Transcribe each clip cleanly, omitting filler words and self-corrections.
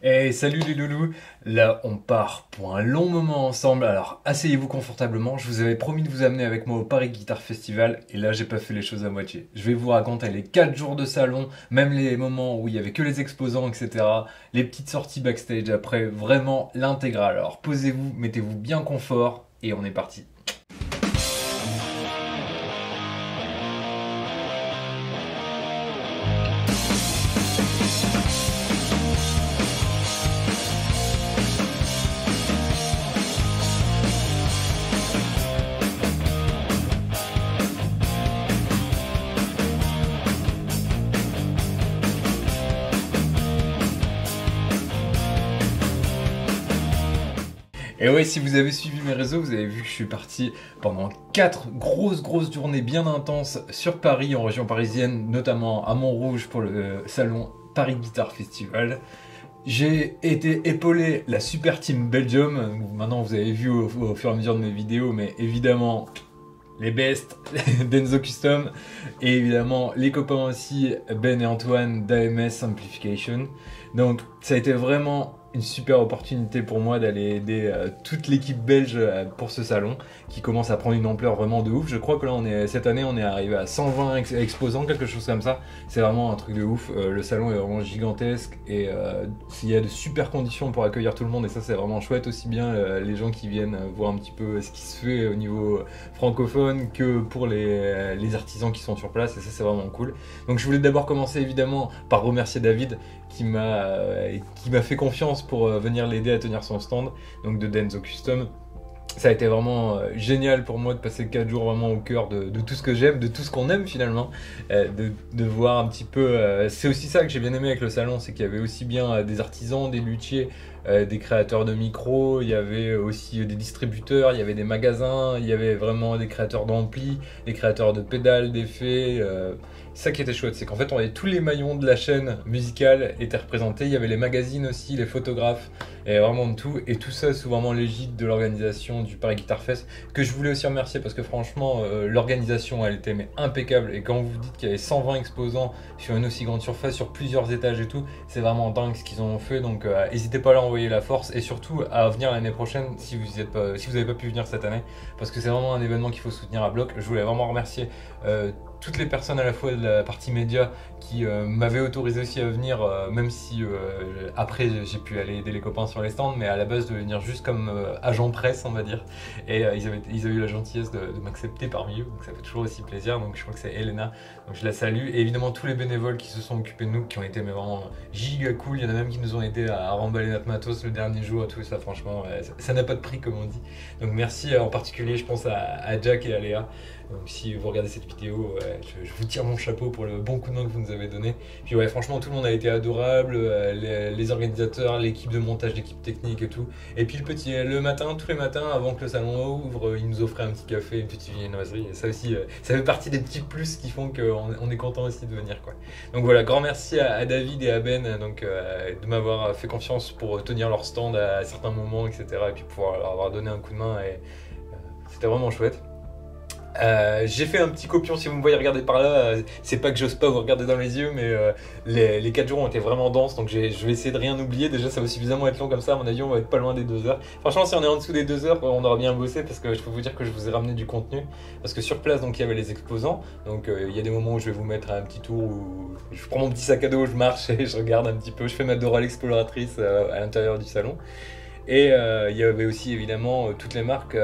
Hey, salut les loulous! Là, on part pour un long moment ensemble. Alors, asseyez-vous confortablement. Je vous avais promis de vous amener avec moi au Paris Guitar Festival. Et là, j'ai pas fait les choses à moitié. Je vais vous raconter les 4 jours de salon, même les moments où il y avait que les exposants, etc. Les petites sorties backstage après, vraiment l'intégrale. Alors, posez-vous, mettez-vous bien confort et on est parti. Et ouais, si vous avez suivi mes réseaux, vous avez vu que je suis parti pendant 4 grosses journées bien intenses sur Paris, en région parisienne, notamment à Montrouge pour le salon Paris Guitar Festival. J'ai été épaulé la super team Belgium, maintenant vous avez vu au fur et à mesure de mes vidéos, mais évidemment les best d'Enzo Custom et évidemment les copains aussi Ben et Antoine d'AMS Amplification. Donc ça a été vraiment une super opportunité pour moi d'aller aider toute l'équipe belge pour ce salon qui commence à prendre une ampleur vraiment de ouf. Je crois que là cette année on est arrivé à 120 exposants, quelque chose comme ça. C'est vraiment un truc de ouf. Le salon est vraiment gigantesque et il y a de super conditions pour accueillir tout le monde et ça c'est vraiment chouette, aussi bien les gens qui viennent voir un petit peu ce qui se fait au niveau francophone que pour les artisans qui sont sur place, et ça c'est vraiment cool. Donc je voulais d'abord commencer évidemment par remercier David qui m'a fait confiance pour venir l'aider à tenir son stand, donc de Denzo Custom. Ça a été vraiment génial pour moi de passer 4 jours vraiment au cœur de tout ce que j'aime, de tout ce qu'on aime finalement, de voir un petit peu... c'est aussi ça que j'ai bien aimé avec le salon, c'est qu'il y avait aussi bien des artisans, des luthiers, des créateurs de micros, il y avait aussi des distributeurs, il y avait des magasins, il y avait vraiment des créateurs d'amplis, des créateurs de pédales, d'effets... ça qui était chouette, c'est qu'en fait on avait tous les maillons de la chaîne musicale étaient représentés, il y avait les magazines aussi, les photographes, et vraiment de tout, et tout ça sous vraiment l'égide de l'organisation du Paris Guitar Fest, que je voulais aussi remercier parce que franchement l'organisation elle était mais impeccable, et quand vous dites qu'il y avait 120 exposants sur une aussi grande surface, sur plusieurs étages et tout, c'est vraiment dingue ce qu'ils ont fait, donc n'hésitez pas à leur envoyer la force, et surtout à venir l'année prochaine si vous n'avez pas pu venir cette année, parce que c'est vraiment un événement qu'il faut soutenir à bloc. Je voulais vraiment remercier toutes les personnes à la fois de la partie média qui m'avaient autorisé aussi à venir, même si après j'ai pu aller aider les copains sur les stands, mais à la base de venir juste comme agent presse on va dire, et ils avaient eu la gentillesse de m'accepter parmi eux, donc ça fait toujours aussi plaisir. Donc je crois que c'est Elena, donc je la salue, et évidemment tous les bénévoles qui se sont occupés de nous, qui ont été mais vraiment giga cool. Il y en a même qui nous ont aidé à remballer notre matos le dernier jour et tout ça, franchement ça n'a pas de prix comme on dit, donc merci en particulier je pense à Jack et à Léa. Donc si vous regardez cette vidéo, je vous tire mon chapeau pour le bon coup de main que vous nous avez donné. Puis ouais, franchement tout le monde a été adorable, les organisateurs, l'équipe de montage, l'équipe technique et tout. Et puis le matin, tous les matins avant que le salon ouvre, ils nous offraient un petit café, une petite viennoiserie. Et ça aussi, ça fait partie des petits plus qui font qu'on est content aussi de venir, quoi. Donc voilà, grand merci à David et à Ben donc, de m'avoir fait confiance pour tenir leur stand à certains moments, etc. Et puis pouvoir leur avoir donné un coup de main, et c'était vraiment chouette. J'ai fait un petit copion, si vous me voyez regarder par là, c'est pas que j'ose pas vous regarder dans les yeux, mais les 4 jours ont été vraiment denses, donc je vais essayer de rien oublier. Déjà ça va suffisamment être long comme ça, à mon avis on va être pas loin des 2 heures. Franchement si on est en dessous des 2 heures, on aura bien bossé, parce que je peux vous dire que je vous ai ramené du contenu, parce que sur place donc il y avait les exposants, donc il y a des moments où je vais vous mettre un petit tour où je prends mon petit sac à dos, je marche et je regarde un petit peu, je fais ma Dora l'exploratrice à l'intérieur du salon. Et il y avait aussi évidemment toutes les marques,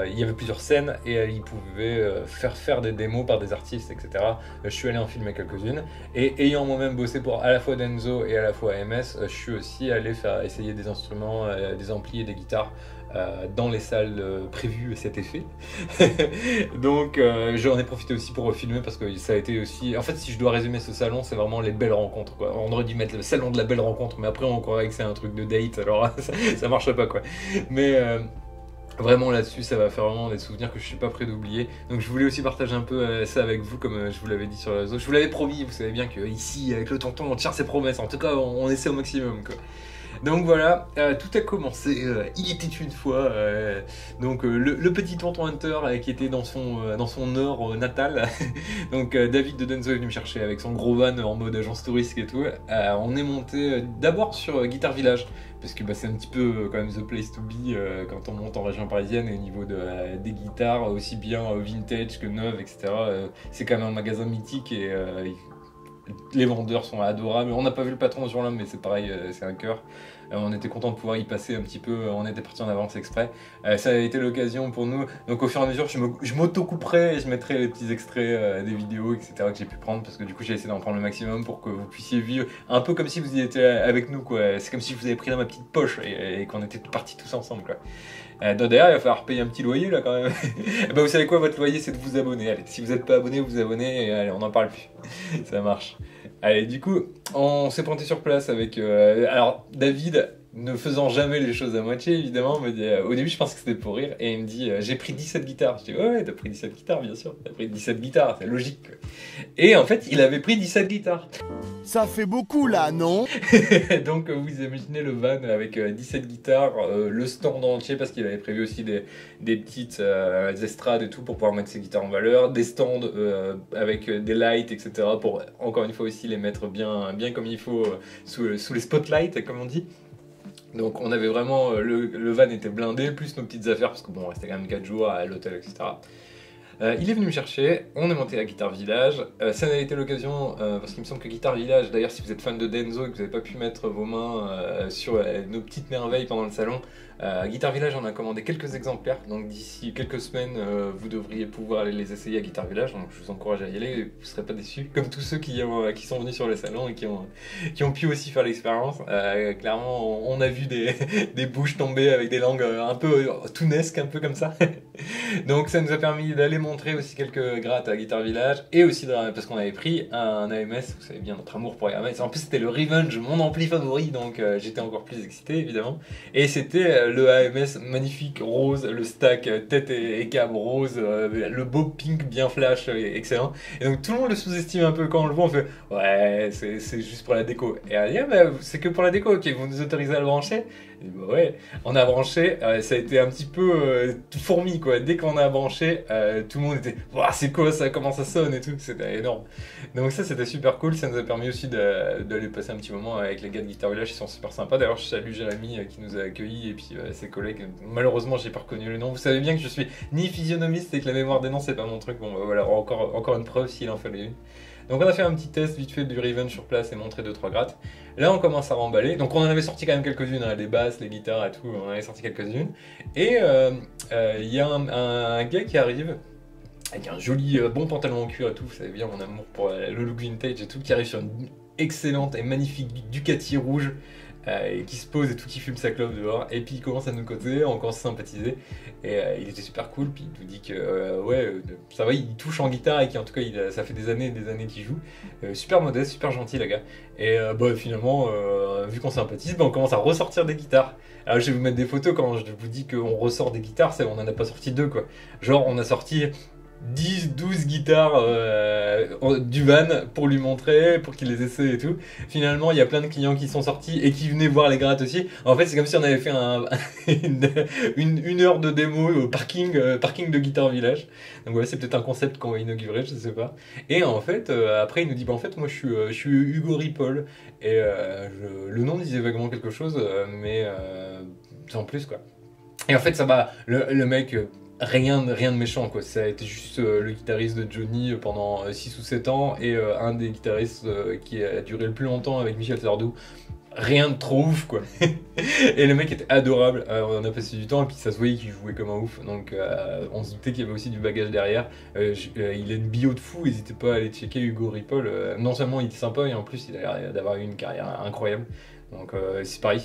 il y avait plusieurs scènes et ils pouvaient faire des démos par des artistes, etc. Je suis allé en filmer quelques-unes, et ayant moi-même bossé pour à la fois Denzo et à la fois AMS, je suis aussi allé essayer des instruments, des amplis et des guitares dans les salles prévues cet effet. Donc j'en ai profité aussi pour filmer, parce que ça a été aussi... En fait si je dois résumer ce salon, c'est vraiment les belles rencontres, quoi. On aurait dû mettre le salon de la belle rencontre, mais après on croirait que c'est un truc de date, alors ça marche pas, quoi. Mais vraiment là-dessus ça va faire vraiment des souvenirs que je suis pas prêt d'oublier, donc je voulais aussi partager un peu ça avec vous, comme je vous l'avais dit sur les réseaux. Je vous l'avais promis, vous savez bien que ici avec le tonton on tient ses promesses, en tout cas on essaie au maximum, quoi. Donc voilà, tout a commencé, il était une fois, donc le petit tonton Hunter qui était dans son nord natal, donc David de Denzo est venu me chercher avec son gros van en mode agence touristique et tout, on est monté d'abord sur Guitar Village, parce que bah, c'est un petit peu quand même the place to be quand on monte en région parisienne, et au niveau des guitares, aussi bien vintage que neuves, etc. C'est quand même un magasin mythique et les vendeurs sont adorables. On n'a pas vu le patron ce jour-là, mais c'est pareil, c'est un cœur. On était content de pouvoir y passer un petit peu, on était parti en avance exprès. Ça a été l'occasion pour nous. Donc au fur et à mesure, je m'auto-couperai et je mettrai les petits extraits des vidéos, etc. que j'ai pu prendre, parce que du coup j'ai essayé d'en prendre le maximum pour que vous puissiez vivre un peu comme si vous y étiez avec nous, quoi. C'est comme si je vous avais pris dans ma petite poche et qu'on était partis tous ensemble, quoi. D'ailleurs, il va falloir payer un petit loyer là quand même. Bah, vous savez quoi, votre loyer c'est de vous abonner. Allez, si vous n'êtes pas abonné, vous abonnez et allez, on n'en parle plus. Ça marche. Allez, du coup, on s'est pointé sur place avec. Alors, David, ne faisant jamais les choses à moitié, évidemment, me dit. Au début, je pensais que c'était pour rire, et il me dit j'ai pris 17 guitares. Je dis ouais, t'as pris 17 guitares, bien sûr. T'as pris 17 guitares, c'est logique. Et en fait, il avait pris 17 guitares. Ça fait beaucoup là, non? Donc vous imaginez le van avec 17 guitares, le stand entier, parce qu'il avait prévu aussi des petites estrades et tout pour pouvoir mettre ses guitares en valeur, des stands avec des lights, etc. pour encore une fois aussi les mettre bien comme il faut sous les spotlights, comme on dit. Donc on avait vraiment, le van était blindé, plus nos petites affaires, parce que bon, on restait quand même 4 jours à l'hôtel, etc. Il est venu me chercher, on est monté à Guitar Village. Ça n'a été l'occasion, parce qu'il me semble que Guitar Village, d'ailleurs si vous êtes fan de Denzo et que vous n'avez pas pu mettre vos mains sur nos petites merveilles pendant le salon, à Guitar Village on a commandé quelques exemplaires, donc d'ici quelques semaines vous devriez pouvoir aller les essayer à Guitar Village, donc je vous encourage à y aller, vous ne serez pas déçus, comme tous ceux qui sont venus sur le salon et qui ont pu aussi faire l'expérience. Clairement on a vu des bouches tomber avec des langues un peu tounesques, un peu comme ça. Donc ça nous a permis d'aller montrer aussi quelques grattes à Guitar Village, et aussi parce qu'on avait pris un AMS, vous savez bien notre amour pour les AMS, en plus c'était le Revenge, mon ampli favori, donc j'étais encore plus excité évidemment, et c'était le AMS magnifique rose, le stack tête et cab rose, le beau pink bien flash, excellent, et donc tout le monde le sous-estime un peu quand on le voit, on fait ouais c'est juste pour la déco, et elle dit ah, bah, c'est que pour la déco, ok, vous nous autorisez à le brancher? Et bah ouais, on a branché, ça a été un petit peu fourmi quoi. Dès qu'on a branché, tout le monde était waouh, c'est quoi ça, comment ça sonne et tout, c'était énorme. Donc ça c'était super cool, ça nous a permis aussi d'aller passer un petit moment avec les gars de Guitar Village, ils sont super sympas. D'ailleurs je salue Jérémy qui nous a accueillis, et puis ses collègues. Malheureusement j'ai pas reconnu les noms, vous savez bien que je suis ni physionomiste et que la mémoire des noms c'est pas mon truc. Bon bah, voilà, encore une preuve s'il en fallait une. Donc on a fait un petit test vite fait du Revenge sur place et montré 2-3 grattes. Là on commence à remballer, donc on en avait sorti quand même quelques-unes, hein, les basses, les guitares et tout, on en avait sorti quelques-unes. Et il y a un gars qui arrive, avec un joli bon pantalon en cuir et tout, vous savez bien mon amour pour le look vintage et tout, qui arrive sur une excellente et magnifique Ducati rouge, et qui se pose et tout, qui fume sa clope dehors, et puis il commence à nous causer, on commence à sympathiser, et il était super cool, puis il nous dit que ouais, ça va, il touche en guitare, et qu'en tout cas ça fait des années qu'il joue, super modeste, super gentil le gars, et bah, finalement, vu qu'on sympathise, bah, on commence à ressortir des guitares. Alors je vais vous mettre des photos, quand je vous dis qu'on ressort des guitares, on n'en a pas sorti deux quoi, genre on a sorti 10-12 guitares du van pour lui montrer, pour qu'il les essaie et tout. Finalement, il y a plein de clients qui sont sortis et qui venaient voir les grattes aussi. En fait, c'est comme si on avait fait une heure de démo au parking de Guitar Village. Donc voilà, c'est peut-être un concept qu'on va inaugurer, je sais pas. Et en fait, après, il nous dit, bah en fait, moi je suis Hugo Ripoll. Et le nom disait vaguement quelque chose, mais sans plus quoi. Et en fait, ça va, le mec... Rien de méchant quoi, ça a été juste le guitariste de Johnny pendant 6 ou 7 ans, et un des guitaristes qui a duré le plus longtemps avec Michel Sardou. Rien de trop ouf quoi. Et le mec était adorable, on a passé du temps, et puis ça se voyait qu'il jouait comme un ouf, donc on se doutait qu'il y avait aussi du bagage derrière. Il a une bio de fou, n'hésitez pas à aller checker Hugo Ripoll, non seulement il était sympa, et en plus il a l'air d'avoir eu une carrière incroyable. Donc c'est pareil,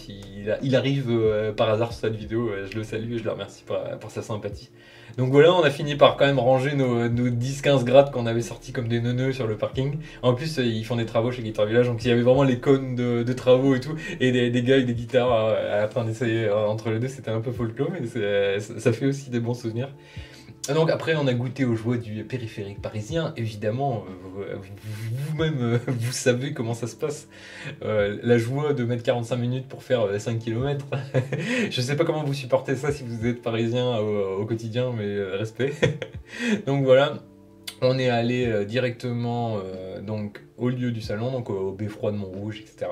il arrive par hasard sur cette vidéo, je le salue et je le remercie pour sa sympathie. Donc voilà, on a fini par quand même ranger nos 10-15 grattes qu'on avait sortis comme des neuneux sur le parking. En plus, ils font des travaux chez Guitar Village, donc il y avait vraiment les cônes de travaux et tout, et des gars avec des guitares à la fin d'essayer entre les deux, c'était un peu folklore, mais ça fait aussi des bons souvenirs. Donc après on a goûté aux joies du périphérique parisien, évidemment, vous-même vous savez comment ça se passe, la joie de mettre 45 minutes pour faire 5 km. Je sais pas comment vous supportez ça si vous êtes parisien au quotidien, mais respect. Donc voilà, on est allé directement donc, au lieu du salon, donc au Beffroi de Montrouge, etc.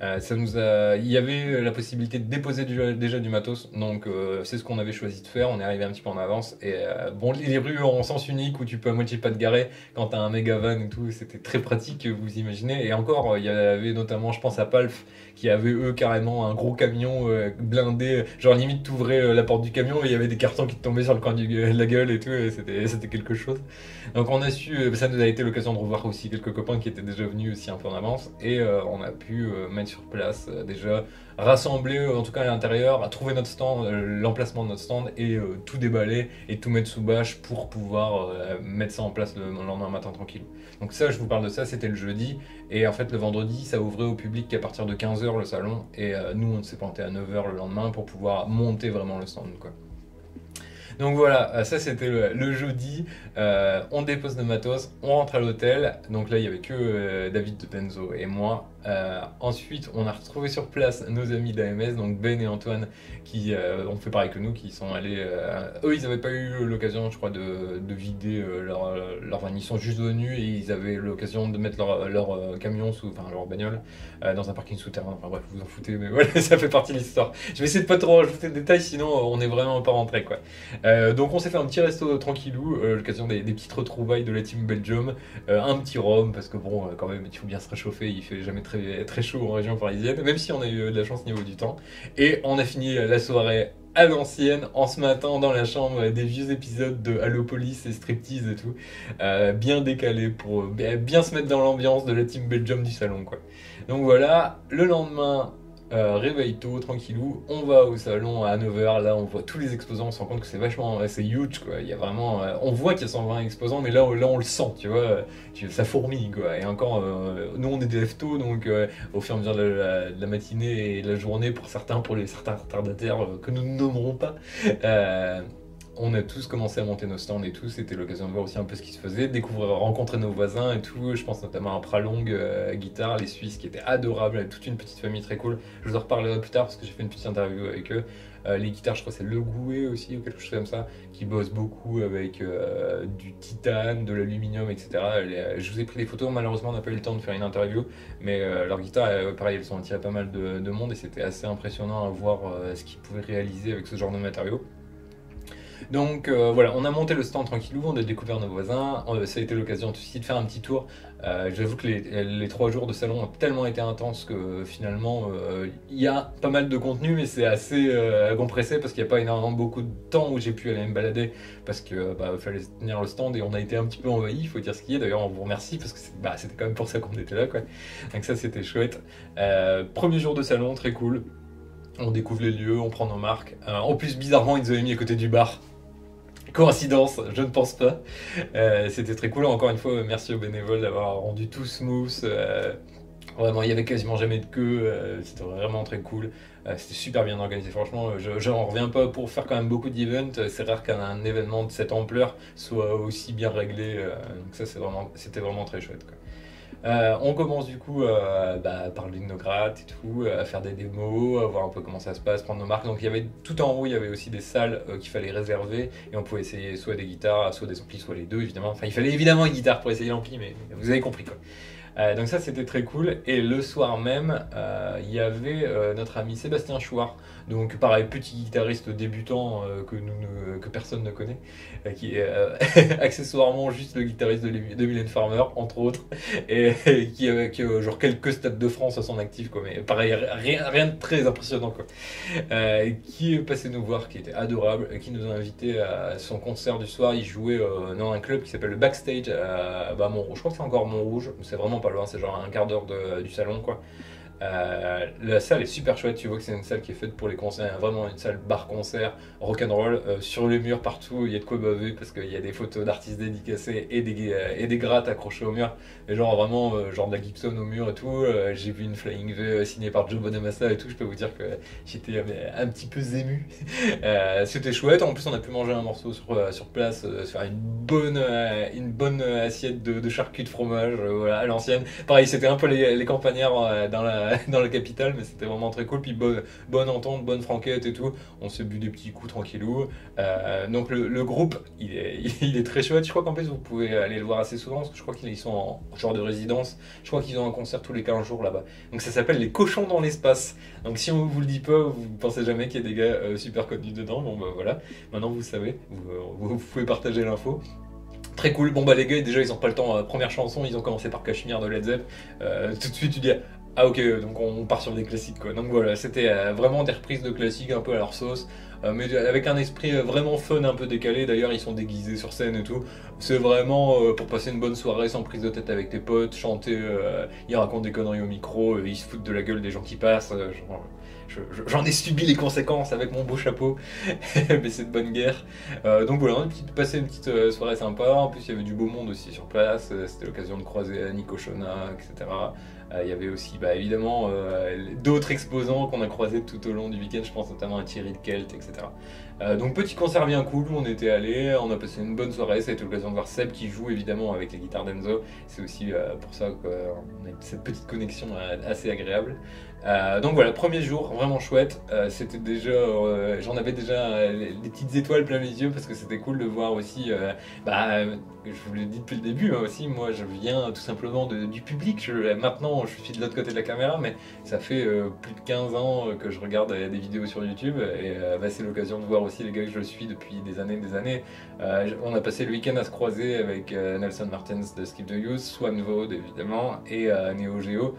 Il y avait la possibilité de déposer déjà du matos, donc c'est ce qu'on avait choisi de faire. On est arrivé un petit peu en avance et bon, les rues en sens unique où tu peux à moitié pas te garer quand t'as un méga van et tout, c'était très pratique, vous imaginez. Et encore, il y avait notamment, je pense à Palf, qui avait eux carrément un gros camion blindé, genre limite t'ouvrais la porte du camion et il y avait des cartons qui te tombaient sur le coin de la gueule et tout, et c'était quelque chose. Donc on a su, ça nous a été l'occasion de revoir aussi quelques copains qui étaient déjà venus aussi un peu en avance, et on a pu mettre sur place déjà, rassembler en tout cas à l'intérieur, à trouver notre stand, l'emplacement de notre stand, et tout déballer et tout mettre sous bâche pour pouvoir mettre ça en place le lendemain matin tranquille. Donc ça, je vous parle de ça, c'était le jeudi, et en fait le vendredi ça ouvrait au public qu'à partir de 15h le salon, et nous on s'est pointé à 9h le lendemain pour pouvoir monter vraiment le stand quoi. Donc voilà, ça c'était le jeudi. On dépose nos matos, on rentre à l'hôtel. Donc là, il n'y avait que David de Benzo et moi. Ensuite, on a retrouvé sur place nos amis d'AMS, donc Ben et Antoine, qui ont fait pareil que nous, qui sont allés. Eux, ils n'avaient pas eu l'occasion, je crois, de vider leur van. Ils sont juste venus et ils avaient l'occasion de mettre leur camion, enfin leur bagnole, dans un parking souterrain. Enfin bref, vous en foutez, mais voilà, ça fait partie de l'histoire. Je vais essayer de pas trop rajouter de détails, sinon on est vraiment pas rentré quoi. Donc on s'est fait un petit resto tranquillou, l'occasion des petites retrouvailles de la team Belgium, un petit rhum parce que bon quand même il faut bien se réchauffer, il fait jamais très chaud en région parisienne, même si on a eu de la chance au niveau du temps. Et on a fini la soirée à l'ancienne en se matant dans la chambre des vieux épisodes de Allo Police et Striptease et tout, bien décalé pour bien se mettre dans l'ambiance de la team Belgium du salon quoi. Donc voilà, le lendemain réveil tôt, tranquillou, on va au salon à 9h, là on voit tous les exposants, on se rend compte que c'est vachement, c'est huge quoi, il y a vraiment, on voit qu'il y a 120 exposants, mais là on le sent, tu vois, ça fourmille quoi, et encore, nous on est des lève-tôt, donc au fur et à mesure de la matinée et de la journée, pour certains retardataires que nous ne nommerons pas, on a tous commencé à monter nos stands et tout, c'était l'occasion de voir aussi un peu ce qui se faisait, découvrir, rencontrer nos voisins et tout. Je pense notamment à Pralong, guitare, les Suisses qui étaient adorables, avec toute une petite famille très cool. Je vous en reparlerai plus tard parce que j'ai fait une petite interview avec eux. Les guitares, je crois que c'est Le Gouet aussi ou quelque chose comme ça, qui bossent beaucoup avec du titane, de l'aluminium, etc. Je vous ai pris des photos, malheureusement on n'a pas eu le temps de faire une interview, mais leurs guitares, pareil, elles ont attiré pas mal de monde et c'était assez impressionnant à voir ce qu'ils pouvaient réaliser avec ce genre de matériaux. Donc voilà, on a monté le stand tranquillou, on a découvert nos voisins, ça a été l'occasion aussi de faire un petit tour. J'avoue que les 3 jours de salon ont tellement été intenses que finalement il y a pas mal de contenu, mais c'est assez compressé parce qu'il n'y a pas énormément beaucoup de temps où j'ai pu aller me balader parce que fallait tenir le stand et on a été un petit peu envahi, il faut dire ce qu'il y a. D'ailleurs on vous remercie parce que c'était quand même pour ça qu'on était là quoi. Donc ça c'était chouette. Premier jour de salon, très cool. On découvre les lieux, on prend nos marques. En plus, bizarrement, ils nous avaient mis à côté du bar. Coïncidence, je ne pense pas. C'était très cool. Encore une fois, merci aux bénévoles d'avoir rendu tout smooth. Vraiment, il y avait quasiment jamais de queue. C'était vraiment très cool. C'était super bien organisé. Franchement, je n'en reviens pas pour faire quand même beaucoup d'events. C'est rare qu'un événement de cette ampleur soit aussi bien réglé. Donc ça, c'était vraiment très chouette, quoi. On commence du coup à parler de nos grattes et tout, à faire des démos, à voir un peu comment ça se passe, prendre nos marques. Donc il y avait tout en haut, il y avait aussi des salles qu'il fallait réserver et on pouvait essayer soit des guitares, soit des amplis, soit les deux évidemment. Enfin il fallait évidemment une guitare pour essayer l'ampli, mais vous avez compris quoi. Donc ça c'était très cool. Et le soir même, il y avait notre ami Sébastien Chouard, donc pareil petit guitariste débutant que personne ne connaît, qui est accessoirement juste le guitariste de Mylène Farmer entre autres, et qui a genre quelques stades de France à son actif quoi, mais pareil rien de très impressionnant quoi. Qui est passé nous voir, qui était adorable, qui nous a invités à son concert du soir. Il jouait dans un club qui s'appelle le Backstage à Montrouge. Je crois que c'est encore Montrouge, c'est vraiment pas loin, c'est genre un quart d'heure du salon quoi. La salle est super chouette, tu vois que c'est une salle qui est faite pour les concerts, vraiment une salle bar-concert, rock'n'roll. Sur les murs partout, il y a de quoi baver parce qu'il y a des photos d'artistes dédicacés et des grattes accrochées au mur. Et genre vraiment, genre de la Gibson au mur et tout. J'ai vu une Flying V signée par Joe Bonamassa et tout. Je peux vous dire que j'étais un petit peu ému. C'était chouette. En plus, on a pu manger un morceau sur place, sur une bonne assiette de charcuterie de fromage, voilà, à l'ancienne. Pareil, c'était un peu les campagnards dans la capitale, mais c'était vraiment très cool. Puis bonne entente, bonne franquette et tout. On s'est bu des petits coups tranquillou. Donc le groupe, il est très chouette. Je crois qu'en plus, vous pouvez aller le voir assez souvent, parce que je crois qu'ils sont en genre de résidence. Je crois qu'ils ont un concert tous les 15 jours là-bas. Donc ça s'appelle Les Cochons dans l'espace. Donc si on vous le dit pas, vous pensez jamais qu'il y a des gars super connus dedans. Bon bah voilà, maintenant vous savez, vous pouvez partager l'info. Très cool. Bon bah les gars déjà ils ont pas le temps. Première chanson, ils ont commencé par Cachemire de Led Zepp. Tout de suite tu dis ah ok, donc on part sur des classiques quoi. Donc voilà, c'était vraiment des reprises de classiques un peu à leur sauce, mais avec un esprit vraiment fun, un peu décalé. D'ailleurs ils sont déguisés sur scène et tout. C'est vraiment pour passer une bonne soirée sans prise de tête avec tes potes, chanter, ils racontent des conneries au micro, ils se foutent de la gueule des gens qui passent. J'en ai subi les conséquences avec mon beau chapeau, mais c'est de bonne guerre. Donc voilà, on a passé une petite soirée sympa. En plus, il y avait du beau monde aussi sur place. C'était l'occasion de croiser Nico Chona, etc. Il y avait aussi, bah, évidemment, d'autres exposants qu'on a croisés tout au long du week-end. Je pense notamment à Thierry de Kelt, etc. Donc petit concert bien cool, on était allés, on a passé une bonne soirée. Ça a été l'occasion de voir Seb qui joue évidemment avec les guitares d'Enzo. C'est aussi pour ça qu'on a cette petite connexion assez agréable. Donc voilà, premier jour, vraiment chouette. C'était déjà, j'en avais déjà des petites étoiles plein les yeux parce que c'était cool de voir aussi. Je vous l'ai dit depuis le début, hein, aussi, moi je viens tout simplement du public. Maintenant je suis de l'autre côté de la caméra, mais ça fait plus de 15 ans que je regarde des vidéos sur YouTube et c'est l'occasion de voir aussi les gars que je suis depuis des années et des années. On a passé le week-end à se croiser avec Nelson Martens de Skip the Youth, Swan Vaude évidemment et Neo Geo.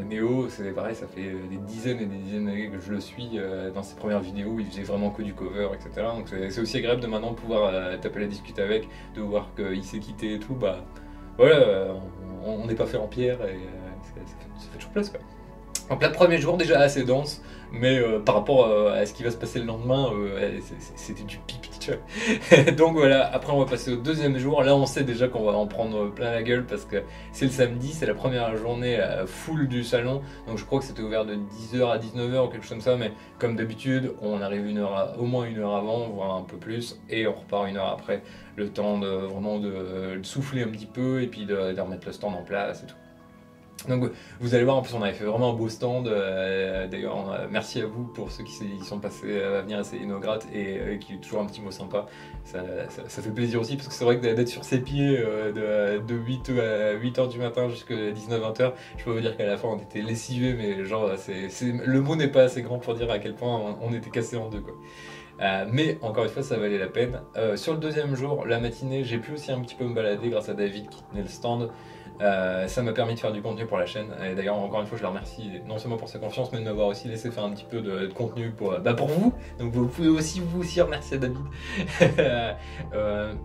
Neo, c'est pareil, ça fait des dizaines et des dizaines d'années que je le suis dans ses premières vidéos où il faisait vraiment que du cover, etc. Donc c'est aussi agréable de maintenant pouvoir taper la discute avec, de voir qu'il s'est quitté et tout. Bah voilà, on n'est pas fait en pierre et ça fait toujours plaisir quoi. Donc là, le premier jour déjà assez dense, mais par rapport à ce qui va se passer le lendemain, c'était du pipi. Donc voilà, après on va passer au deuxième jour. Là on sait déjà qu'on va en prendre plein la gueule parce que c'est le samedi, c'est la première journée full du salon. Donc je crois que c'était ouvert de 10h à 19h ou quelque chose comme ça, mais comme d'habitude on arrive au moins une heure avant, voire un peu plus, et on repart une heure après. Le temps de vraiment de souffler un petit peu et puis de remettre le stand en place et tout. Donc vous allez voir, en plus on avait fait vraiment un beau stand. D'ailleurs merci à vous pour ceux qui sont passés à venir essayer nos grattes et qui est toujours un petit mot sympa. Ça fait plaisir aussi parce que c'est vrai que d'être sur ses pieds de 8h du matin jusqu'à 19-20h, je peux vous dire qu'à la fin on était lessivés, mais genre le mot n'est pas assez grand pour dire à quel point on était cassés en deux quoi. Mais encore une fois ça valait la peine. Sur le deuxième jour, la matinée, j'ai pu aussi un petit peu me balader grâce à David qui tenait le stand. Ça m'a permis de faire du contenu pour la chaîne et d'ailleurs encore une fois je le remercie non seulement pour sa confiance mais de m'avoir aussi laissé faire un petit peu de contenu pour vous. Donc vous pouvez aussi remercier David.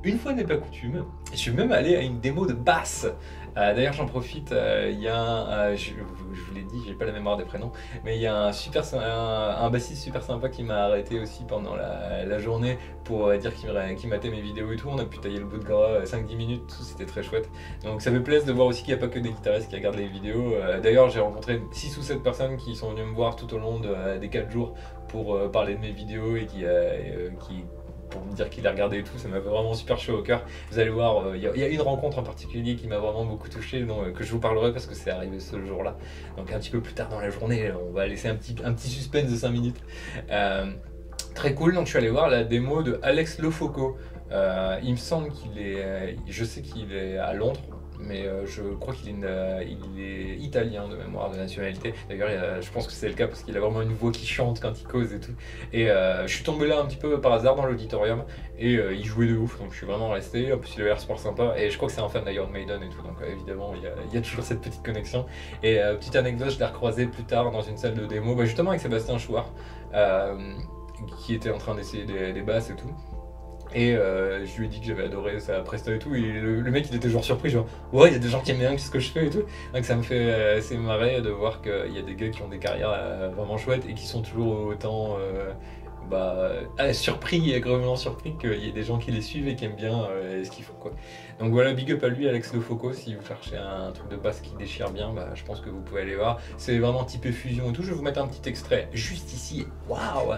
Une fois n'est pas coutume, je suis même allé à une démo de basse. D'ailleurs j'en profite, il y a je vous l'ai dit, j'ai pas la mémoire des prénoms, mais il y a un bassiste super sympa qui m'a arrêté aussi pendant la journée pour dire qu'il matait mes vidéos et tout. On a pu tailler le bout de gras 5-10 minutes, tout, c'était très chouette. Donc ça me plaise de voir aussi qu'il n'y a pas que des guitaristes qui regardent les vidéos. D'ailleurs j'ai rencontré 6 ou 7 personnes qui sont venues me voir tout au long des 4 jours pour parler de mes vidéos et qui pour me dire qu'il a regardé et tout, ça m'a vraiment super chaud au cœur. Vous allez voir, il y a une rencontre en particulier qui m'a vraiment beaucoup touché, que je vous parlerai parce que c'est arrivé ce jour-là. Donc un petit peu plus tard dans la journée, on va laisser un petit suspense de 5 minutes. Très cool, donc je suis allé voir la démo de Alex Lofoco. Il me semble je sais qu'il est à Londres, mais je crois qu'il est italien de mémoire, de nationalité. D'ailleurs, je pense que c'est le cas parce qu'il a vraiment une voix qui chante quand il cause et tout. Et je suis tombé là un petit peu par hasard dans l'auditorium et il jouait de ouf, donc je suis vraiment resté. En plus, il a l'air super sympa et je crois que c'est un fan d'Iron Maiden et tout, donc évidemment, il y a toujours cette petite connexion. Et petite anecdote, je l'ai recroisé plus tard dans une salle de démo, justement avec Sébastien Chouard, qui était en train d'essayer des basses et tout. Et je lui ai dit que j'avais adoré sa presta et tout, et le mec il était genre surpris, genre ouais, il y a des gens qui aiment bien ce que je fais et tout. Donc ça me fait assez marrer de voir qu'il y a des gars qui ont des carrières vraiment chouettes et qui sont toujours autant surpris, agréablement surpris qu'il y ait des gens qui les suivent et qui aiment bien ce qu'ils font quoi. Donc voilà, big up à lui, Alex Lofoco, si vous cherchez un truc de basse qui déchire bien, je pense que vous pouvez aller voir. C'est vraiment typé fusion et tout, je vais vous mettre un petit extrait juste ici, waouh.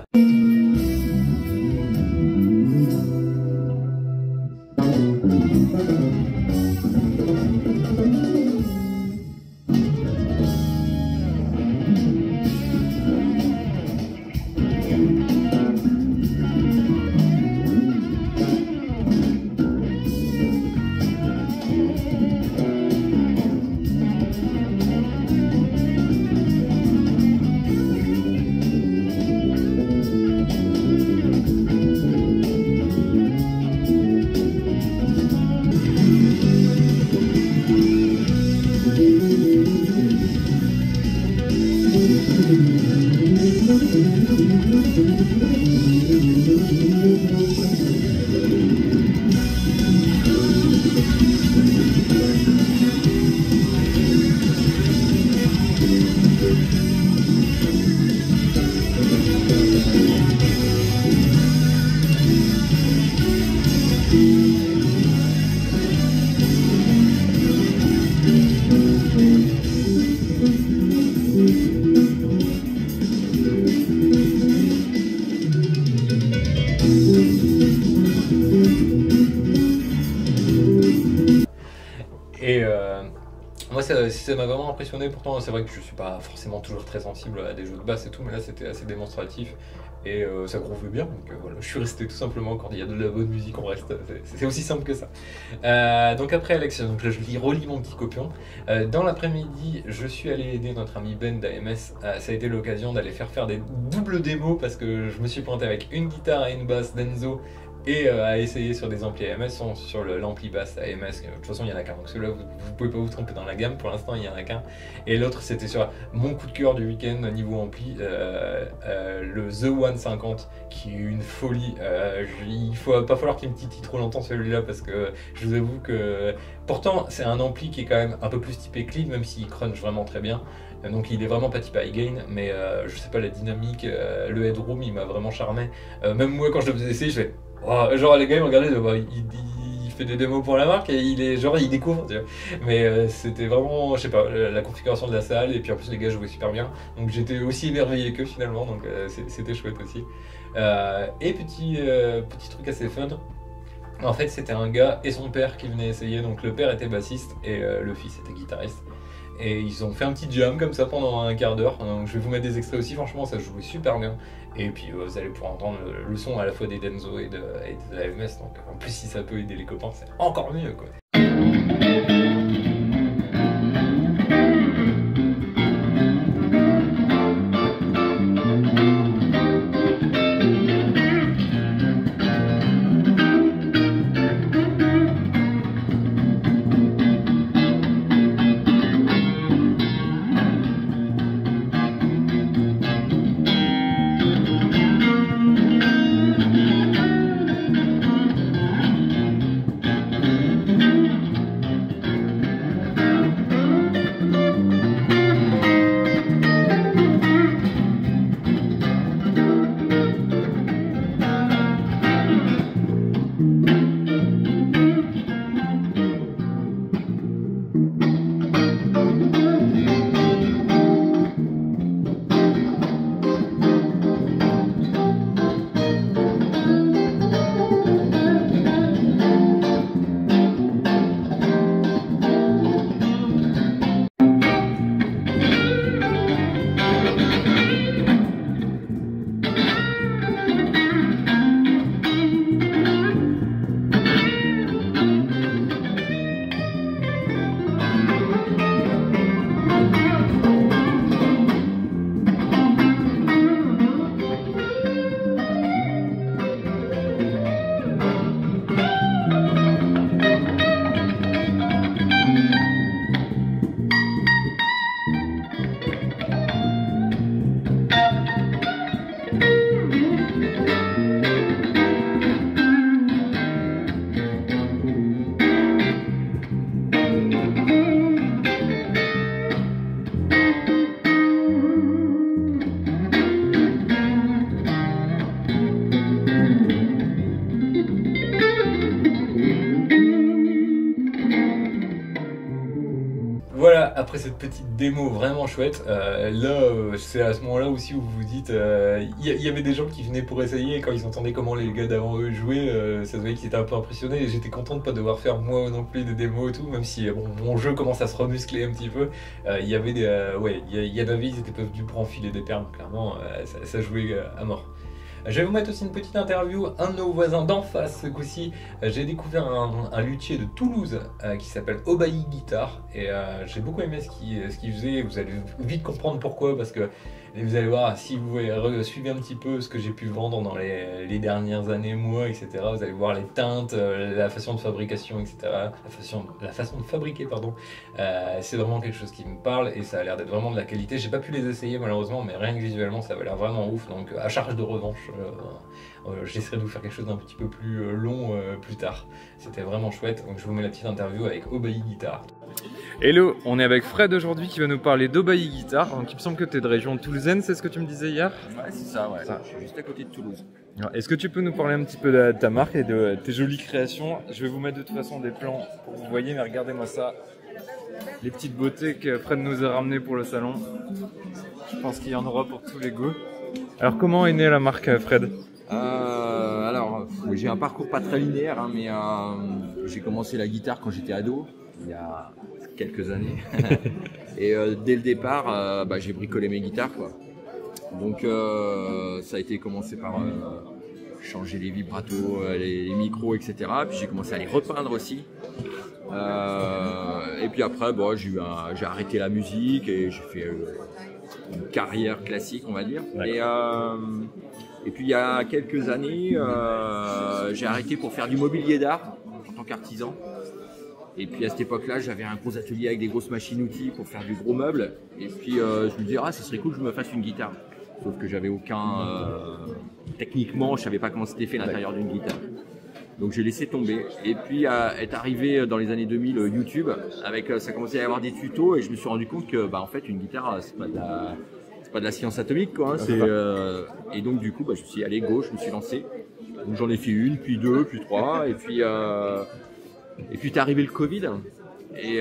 Et moi ça m'a vraiment impressionné, pourtant c'est vrai que je suis pas forcément toujours très sensible à des jeux de basse et tout, mais là c'était assez démonstratif et ça groove bien, donc voilà, je suis resté tout simplement. Quand il y a de la bonne musique on reste, c'est aussi simple que ça. Donc après Alex, donc là je relis mon petit copion. Dans l'après-midi je suis allé aider notre ami Ben d'AMS, ça a été l'occasion d'aller faire des doubles démos parce que je me suis pointé avec une guitare et une basse Denso et à essayer sur des amplis AMS, sur l'ampli basse AMS, de toute façon il y en a qu'un, donc celui-là vous pouvez pas vous tromper dans la gamme, pour l'instant il y en a qu'un, et l'autre c'était sur mon coup de cœur du week-end niveau ampli, le The One 50 qui est une folie. Il faut pas falloir qu'il me titille trop longtemps celui-là parce que je vous avoue que pourtant c'est un ampli qui est quand même un peu plus typé clean, même s'il crunch vraiment très bien. Donc il est vraiment pas typé high gain, mais je sais pas, la dynamique, le headroom il m'a vraiment charmé. Même moi quand je le faisais essayer, je fais oh, genre les gars regardez, il fait des démos pour la marque et il découvre, tu vois. Mais c'était vraiment, je sais pas, la configuration de la salle, et puis en plus les gars jouaient super bien, donc j'étais aussi émerveillé qu'eux finalement, donc c'était chouette aussi. Et petit truc assez fun, en fait c'était un gars et son père qui venaient essayer, donc le père était bassiste et le fils était guitariste. Et ils ont fait un petit jam comme ça pendant un quart d'heure. Donc je vais vous mettre des extraits aussi, franchement ça jouait super bien. Et puis vous allez pouvoir entendre le son à la fois des Denso et de la AMS. Donc en plus si ça peut aider les copains, c'est encore mieux quoi. après cette petite démo vraiment chouette, c'est à ce moment-là aussi où vous vous dites, il y avait des gens qui venaient pour essayer, et quand ils entendaient comment les gars d'avant eux jouaient, ça se voyait qu'ils étaient un peu impressionnés, et j'étais content de pas devoir faire moi non plus des démos et tout, même si bon, mon jeu commence à se remuscler un petit peu. Il y avait il y en avait, ils étaient pas venus pour enfiler des perles, clairement, ça jouait à mort. Je vais vous mettre aussi une petite interview, un de nos voisins d'en face ce coup-ci. J'ai découvert un luthier de Toulouse qui s'appelle Obaï Guitar, et j'ai beaucoup aimé ce qu'il faisait. Vous allez vite comprendre pourquoi, parce que vous allez voir, si vous suivez un petit peu ce que j'ai pu vendre dans les dernières années, mois, etc., vous allez voir les teintes, la façon de fabrication, etc., la façon de fabriquer, pardon. C'est vraiment quelque chose qui me parle, et ça a l'air d'être vraiment de la qualité. J'ai pas pu les essayer malheureusement, mais rien que visuellement ça avait l'air vraiment ouf, donc à charge de revanche, j'essaierai de vous faire quelque chose d'un petit peu plus long plus tard. C'était vraiment chouette, donc je vous mets la petite interview avec Obaï Guitar. Hello, on est avec Fred aujourd'hui qui va nous parler d'Obaï Guitar. Donc il me semble que tu es de région toulousaine, c'est ce que tu me disais hier? Ouais, c'est ça, ouais. Je suis juste à côté de Toulouse. Est-ce que tu peux nous parler un petit peu de ta marque et de tes jolies créations? Je vais vous mettre de toute façon des plans pour que vous voyez, mais regardez-moi ça. Les petites beautés que Fred nous a ramenées pour le salon. Je pense qu'il y en aura pour tous les goûts. Alors comment est née la marque, Fred? J'ai un parcours pas très linéaire, hein, mais j'ai commencé la guitare quand j'étais ado, il y a quelques années. Et dès le départ, j'ai bricolé mes guitares, quoi. Donc ça a été commencé par changer les vibratos, les micros, etc. Puis j'ai commencé à les repeindre aussi. Et puis après, j'ai arrêté la musique et j'ai fait une carrière classique, on va dire. Et puis il y a quelques années, j'ai arrêté pour faire du mobilier d'art en tant qu'artisan. Et puis à cette époque-là, j'avais un gros atelier avec des grosses machines-outils pour faire du gros meuble. Et puis je me disais, ce serait cool que je me fasse une guitare. Sauf que j'avais techniquement, je savais pas comment c'était fait l'intérieur d'une guitare. Donc j'ai laissé tomber. Et puis est arrivé dans les années 2000 YouTube, ça commençait à y avoir des tutos, et je me suis rendu compte que en fait une guitare c'est pas de la science atomique, quoi. Et donc du coup je me suis dit allez go, je me suis lancé. Donc j'en ai fait une, puis deux, puis trois, et puis t'est arrivé le Covid, et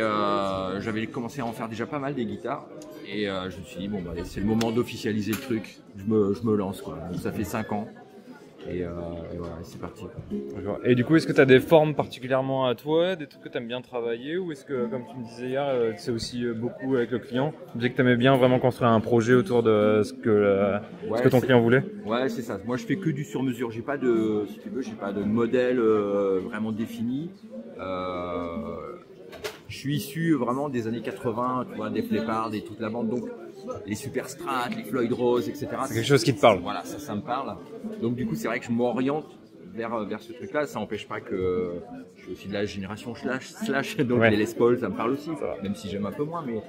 j'avais commencé à en faire déjà pas mal des guitares. Et je me suis dit c'est le moment d'officialiser le truc, je me lance, quoi. Donc ça fait 5 ans. Et voilà, c'est parti. Et du coup, est-ce que tu as des formes particulièrement à toi, des trucs que tu aimes bien travailler, ou est-ce que, comme tu me disais hier, c'est aussi beaucoup avec le client? Tu me disais que tu aimais bien vraiment construire un projet autour de ce que ton client voulait? Ouais, c'est ça. Moi, je fais que du sur-mesure. J'ai pas de modèle vraiment défini. Je suis issu vraiment des années 80, tu vois, Def Leppard et toute la bande. Donc, les Super Strat, les Floyd Rose, etc. C'est quelque chose qui te parle. Voilà, ça me parle. Donc du coup, c'est vrai que je m'oriente vers ce truc-là. Ça n'empêche pas que je suis aussi de la génération slash, donc les Les Paul, ça me parle aussi, même si j'aime un peu moins. Mais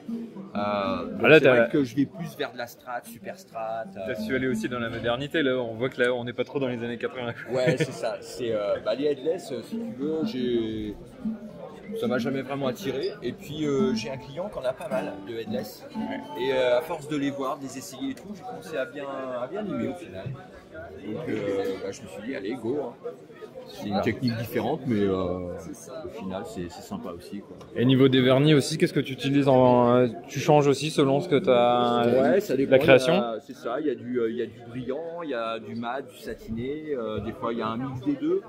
c'est vrai que je vais plus vers de la Strat, Super Strat. Tu as su aller aussi dans la modernité, là. On voit que là, on n'est pas trop dans les années 80. Ouais, c'est ça. C'est les Headless, si tu veux, ça m'a jamais vraiment attiré. Et puis j'ai un client qui en a pas mal de Headless. Et à force de les voir, de les essayer et tout, j'ai commencé à bien aimer au final. Donc je me suis dit allez go, hein. C'est une technique différente, mais au final c'est sympa aussi, quoi. Et niveau des vernis aussi, qu'est-ce que tu utilises tu changes aussi selon ce que tu as? Ouais, ça dépend. La création. C'est ça, il y a du brillant, il y a du mat, du satiné, des fois il y a un mix des deux.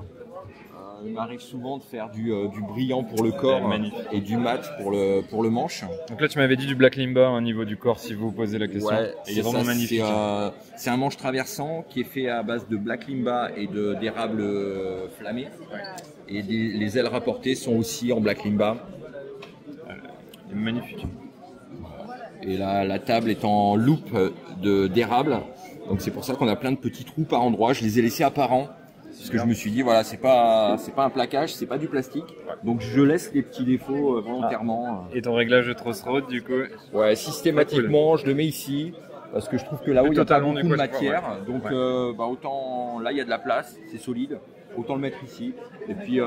Il m'arrive souvent de faire du brillant pour le corps et du mat pour le manche. Donc là, tu m'avais dit du Black Limba au niveau du corps, si vous vous posez la question. Ouais, et il est vraiment magnifique. C'est un manche traversant qui est fait à base de Black Limba et d'érable flammé. Et les ailes rapportées sont aussi en Black Limba. Il est magnifique. Et la table est en loupe d'érable. Donc c'est pour ça qu'on a plein de petits trous par endroit. Je les ai laissés apparents. Parce que je me suis dit, voilà, c'est pas un plaquage, c'est pas du plastique. Donc je laisse les petits défauts volontairement. Et ton réglage de Trossroad, du coup? Ouais, systématiquement, je le mets ici. Parce que je trouve que là-haut, il y a pas beaucoup de matière. Donc autant, là, il y a de la place, c'est solide. Autant le mettre ici. Et puis,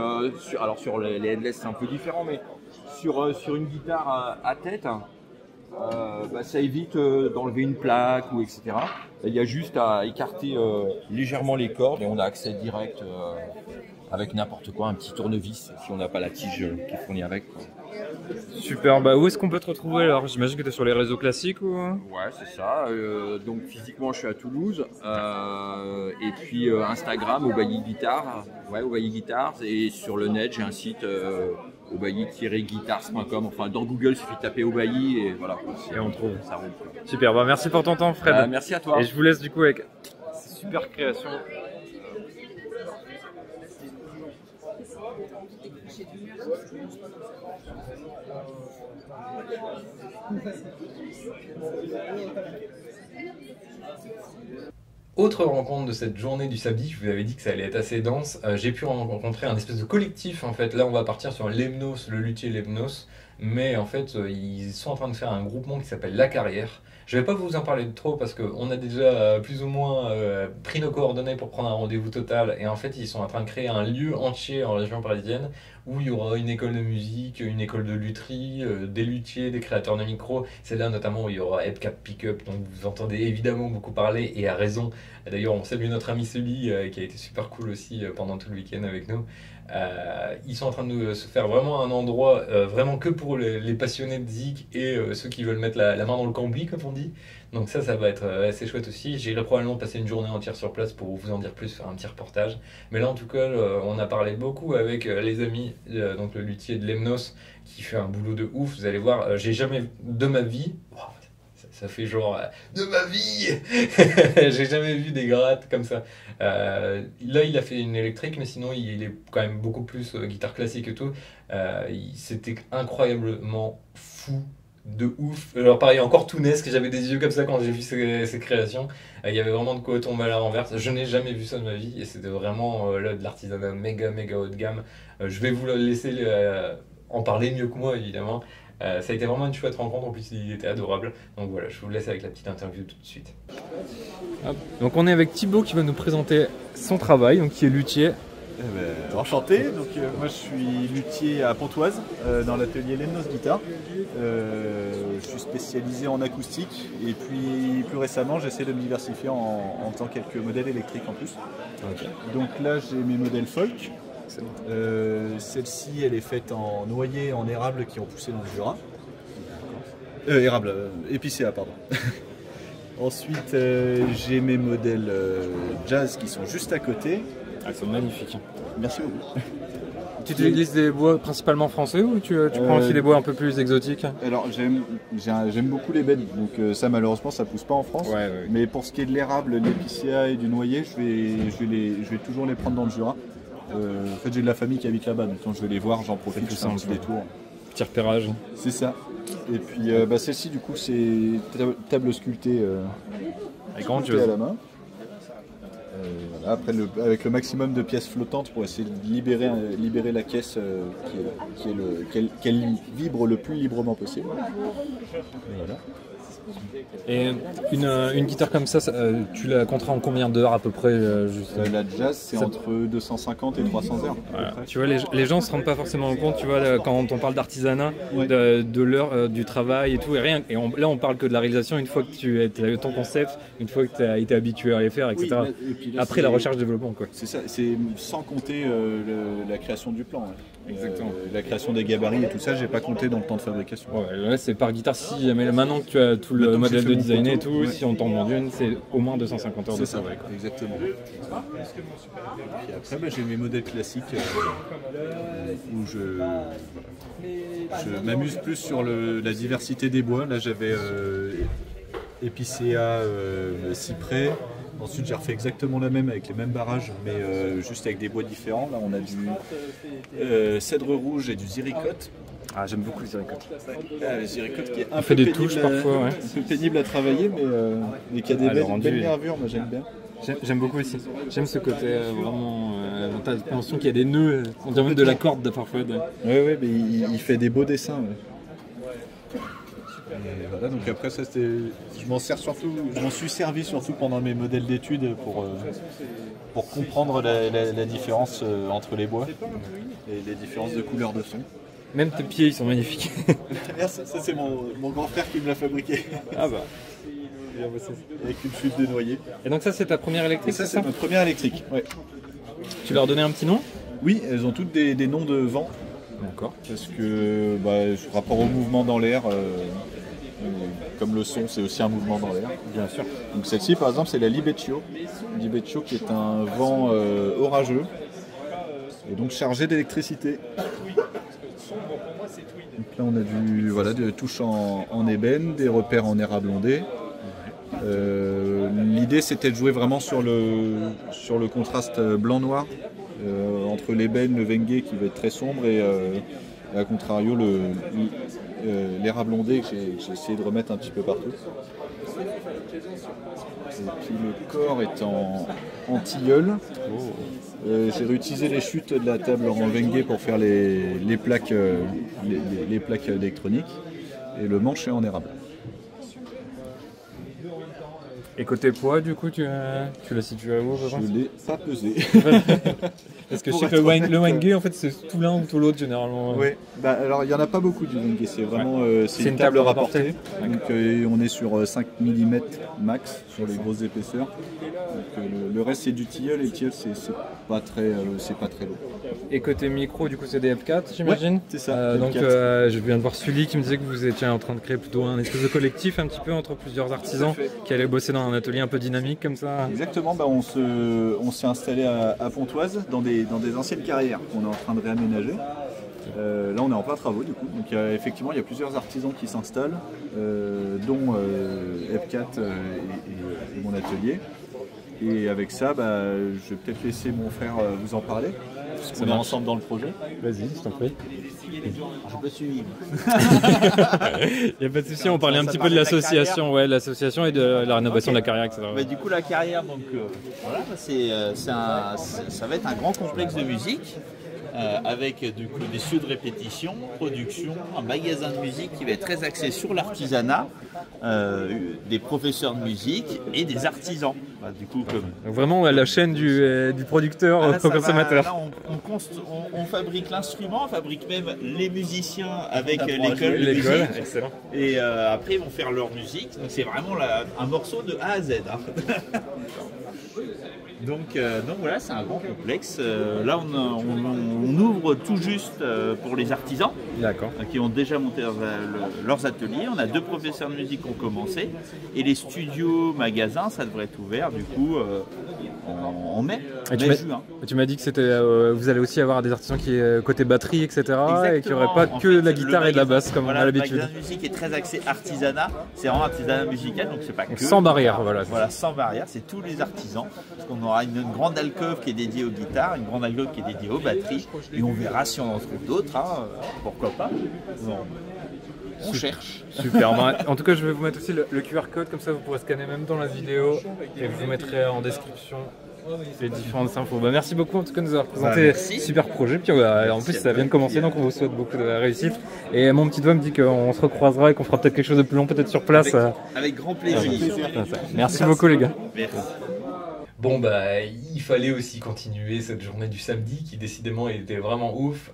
sur les Headless, c'est un peu différent. Mais sur une guitare à tête, Ça évite d'enlever une plaque ou etc. Il y a juste à écarter légèrement les cordes et on a accès direct avec n'importe quoi, un petit tournevis si on n'a pas la tige qui est fournie avec, quoi. Super, bah où est-ce qu'on peut te retrouver alors? J'imagine que tu es sur les réseaux classiques ou... Ouais, c'est ça. Donc physiquement, je suis à Toulouse. Et puis Instagram, Aubailly Guitare. Ouais, Aubailly Guitare. Et sur le net, j'ai un site aubailly-guitars.com. Enfin, dans Google, il suffit de taper Aubailly et voilà. Et on trouve. Ça roule. Super, bah merci pour ton temps Fred. Merci à toi. Et je vous laisse du coup avec ces super créations. Autre rencontre de cette journée du samedi, je vous avais dit que ça allait être assez dense. J'ai pu rencontrer un espèce de collectif en fait. Là, on va partir sur Lemnos, le luthier Lemnos, mais en fait, ils sont en train de faire un groupement qui s'appelle La Carrière. Je vais pas vous en parler de trop parce qu'on a déjà plus ou moins pris nos coordonnées pour prendre un rendez-vous total. Et en fait, ils sont en train de créer un lieu entier en région parisienne où il y aura une école de musique, une école de lutherie, des luthiers, des créateurs de micros. C'est là notamment où il y aura Epcap Pickup, dont vous entendez évidemment beaucoup parler et à raison. D'ailleurs, on salue notre ami Sully qui a été super cool aussi pendant tout le week-end avec nous. Ils sont en train de se faire vraiment un endroit vraiment que pour les passionnés de zik et ceux qui veulent mettre la main dans le cambouis, comme on dit. Donc ça va être assez chouette aussi. J'irai probablement passer une journée entière sur place pour vous en dire plus, faire un petit reportage. Mais là, en tout cas, on a parlé beaucoup avec les amis, donc le luthier de Lemnos, qui fait un boulot de ouf. Vous allez voir, j'ai jamais de ma vie... Ça fait genre de ma vie. J'ai jamais vu des grattes comme ça. Là, il a fait une électrique, mais sinon, il est quand même beaucoup plus guitare classique et tout. C'était incroyablement fou, de ouf. Alors pareil, encore Tounès, que j'avais des yeux comme ça quand j'ai vu ses créations. Il y avait vraiment de quoi tomber à la renverse. Je n'ai jamais vu ça de ma vie et c'était vraiment là, de l'artisanat méga haut de gamme. Je vais vous laisser en parler mieux que moi, évidemment. Ça a été vraiment une chouette rencontre, en plus il était adorable. Donc voilà, je vous laisse avec la petite interview tout de suite. Hop. Donc on est avec Thibaut qui va nous présenter son travail, donc qui est luthier. Enchanté, donc moi je suis luthier à Pontoise dans l'atelier Lemnos Guitare. Je suis spécialisé en acoustique et puis plus récemment j'essaie de me diversifier en faisant quelques modèles électriques en plus. Okay. Donc là j'ai mes modèles folk. Celle-ci elle est faite en noyer en érable qui ont poussé dans le Jura. Érable, épicéa pardon. Ensuite j'ai mes modèles jazz qui sont juste à côté. Ah, ils sont magnifiques. Merci beaucoup. Tu utilises des bois principalement français ou tu prends aussi des bois un peu plus exotiques? Alors j'aime beaucoup les beds, donc ça malheureusement ça pousse pas en France. Ouais. Mais pour ce qui est de l'érable, de l'épicéa et du noyer, je vais toujours les prendre dans le Jura. En fait j'ai de la famille qui habite là-bas, donc quand je vais les voir j'en profite, je fais un petit détour. Petit repérage. C'est ça. Et puis celle-ci du coup c'est table sculptée à la main. Voilà, après avec le maximum de pièces flottantes pour essayer de libérer la caisse qu'elle vibre le plus librement possible. Voilà. Et une guitare comme ça, tu la compterais en combien d'heures à peu près La jazz c'est entre 250 et 300 heures. Voilà. Tu vois, les gens ne se rendent pas forcément compte, tu vois, quand on parle d'artisanat, ouais. de l'heure du travail et tout, et rien. Et là on parle que de la réalisation une fois que tu as ton concept, une fois que tu as été habitué à les faire, etc. Oui, et puis là, après la recherche-développement. C'est ça, c'est sans compter la création du plan. Hein. Exactement. La création des gabarits et tout ça, j'ai pas compté dans le temps de fabrication. Ouais, là c'est par guitare, mais maintenant que tu as tout le modèle de design et tout, ouais. Si on t'en demande une, c'est au moins 250 heures de travail. Exactement. Et puis après, j'ai mes modèles classiques où je m'amuse plus sur la diversité des bois. Là j'avais épicéa, cyprès. Ensuite, j'ai refait exactement la même avec les mêmes barrages, mais juste avec des bois différents. Là, on a du cèdre rouge et du ziricote. Ah, j'aime beaucoup le ziricote. Le ziricote qui est un peu pénible, touches parfois, ouais. Un peu pénible à travailler, mais qui a des belles nervures. Moi, j'aime bien. J'aime beaucoup aussi. J'aime ce côté vraiment. T'as l'impression qu'il y a des nœuds. On dirait même de la corde parfois. Oui, mais il fait des beaux dessins. Ouais. Et voilà, donc après ça c'était, je m'en suis servi surtout pendant mes modèles d'études pour comprendre la différence entre les bois et les différences de couleur de son. Même tes pieds, ils sont magnifiques. Merci, ça c'est mon grand frère qui me l'a fabriqué. Ah bah. Bien bossé. Avec une fuite de noyer. Et donc ça, c'est ta première Et électrique, ça c'est c'est ça? notre première électrique. Ouais. Tu leur donnais un petit nom? Oui, elles ont toutes des noms de vent. D'accord. Parce que rapport au mouvement dans l'air, comme le son c'est aussi un mouvement dans l'air. Bien sûr. Donc celle-ci par exemple c'est la Libeccio. Libeccio qui est un vent orageux et donc chargé d'électricité. Donc là on a des touches en ébène, des repères en érable ondé. L'idée c'était de jouer vraiment sur le contraste blanc-noir entre l'ébène, le Wenge qui va être très sombre et à contrario l'érable ondé que j'ai essayé de remettre un petit peu partout. Et puis le corps est en tilleul. J'ai réutilisé les chutes de la table en Wenge pour faire les plaques électroniques et le manche est en érable. Et côté poids, du coup, tu l'as situé à où? Je ne l'ai pas pesé. Parce que je sais que le Wenge, en fait, c'est tout l'un ou tout l'autre généralement. Oui, alors il n'y en a pas beaucoup du Wenge, c'est vraiment c'est une table table rapportée. rapportée. Donc on est sur 5 mm max sur les grosses épaisseurs. Donc, le reste c'est du tilleul et le tilleul c'est pas très lourd. Et côté micro, du coup, c'est des F4, j'imagine? Ouais, c'est ça, Donc, F4. je viens de voir Sully qui me disait que vous étiez en train de créer plutôt un espèce de collectif un petit peu entre plusieurs artisans qui allaient bosser dans un atelier un peu dynamique comme ça. Exactement, on s'est installé à Pontoise dans des anciennes carrières qu'on est en train de réaménager. Là on est en plein travaux du coup, donc effectivement il y a plusieurs artisans qui s'installent, dont F4 et mon atelier. Et avec ça, je vais peut-être laisser mon frère vous en parler, parce qu'on est ensemble dans le projet. Vas-y, je t'en prie. Je peux suivre. Il n'y a pas de souci, on parlait un petit peu de l'association, l'association et de la rénovation de la carrière, etc. Du coup, la carrière, donc voilà, ça va être un grand complexe de musique. Avec du coup, des studios de répétition, production, un magasin de musique qui va être très axé sur l'artisanat, des professeurs de musique et des artisans. Du coup, Donc vraiment la chaîne du producteur au consommateur. Là, on fabrique l'instrument, on fabrique même les musiciens avec l'école de musique. Excellent. Et après, ils vont faire leur musique. Donc c'est vraiment un morceau de A à Z. Donc voilà, c'est un grand complexe. Là, on ouvre tout juste pour les artisans qui ont déjà monté leurs ateliers. On a 2 professeurs de musique qui ont commencé. Et les studios, magasins, ça devrait être ouvert du coup en mai, juin. Tu m'as dit que vous allez aussi avoir des artisans qui côté batterie, etc. Exactement. Et qu'il n'y aurait pas que la guitare et de la basse comme on a l'habitude. Le magasin de musique est très axé artisanat. C'est vraiment artisanat musical, donc c'est pas que. Sans barrière, voilà. Voilà, sans barrière, c'est tous les artisans. Parce qu'on aura une grande alcôve qui est dédiée aux guitares, une grande alcôve qui est dédiée aux batteries. Et on verra si on en trouve d'autres. Pourquoi pas. On cherche. Super. En tout cas, je vais vous mettre aussi le QR code, comme ça vous pourrez scanner même dans la vidéo. Et je vous mettrai en description les différentes infos. Merci beaucoup en tout cas de nous avoir présenté super projet. Puis en plus ça vient de commencer, donc on vous souhaite beaucoup de réussite. Et mon petit doigt me dit qu'on se recroisera et qu'on fera peut-être quelque chose de plus long, peut-être sur place. Avec grand plaisir. Merci beaucoup les gars. Merci. Bon il fallait aussi continuer cette journée du samedi qui décidément était vraiment ouf.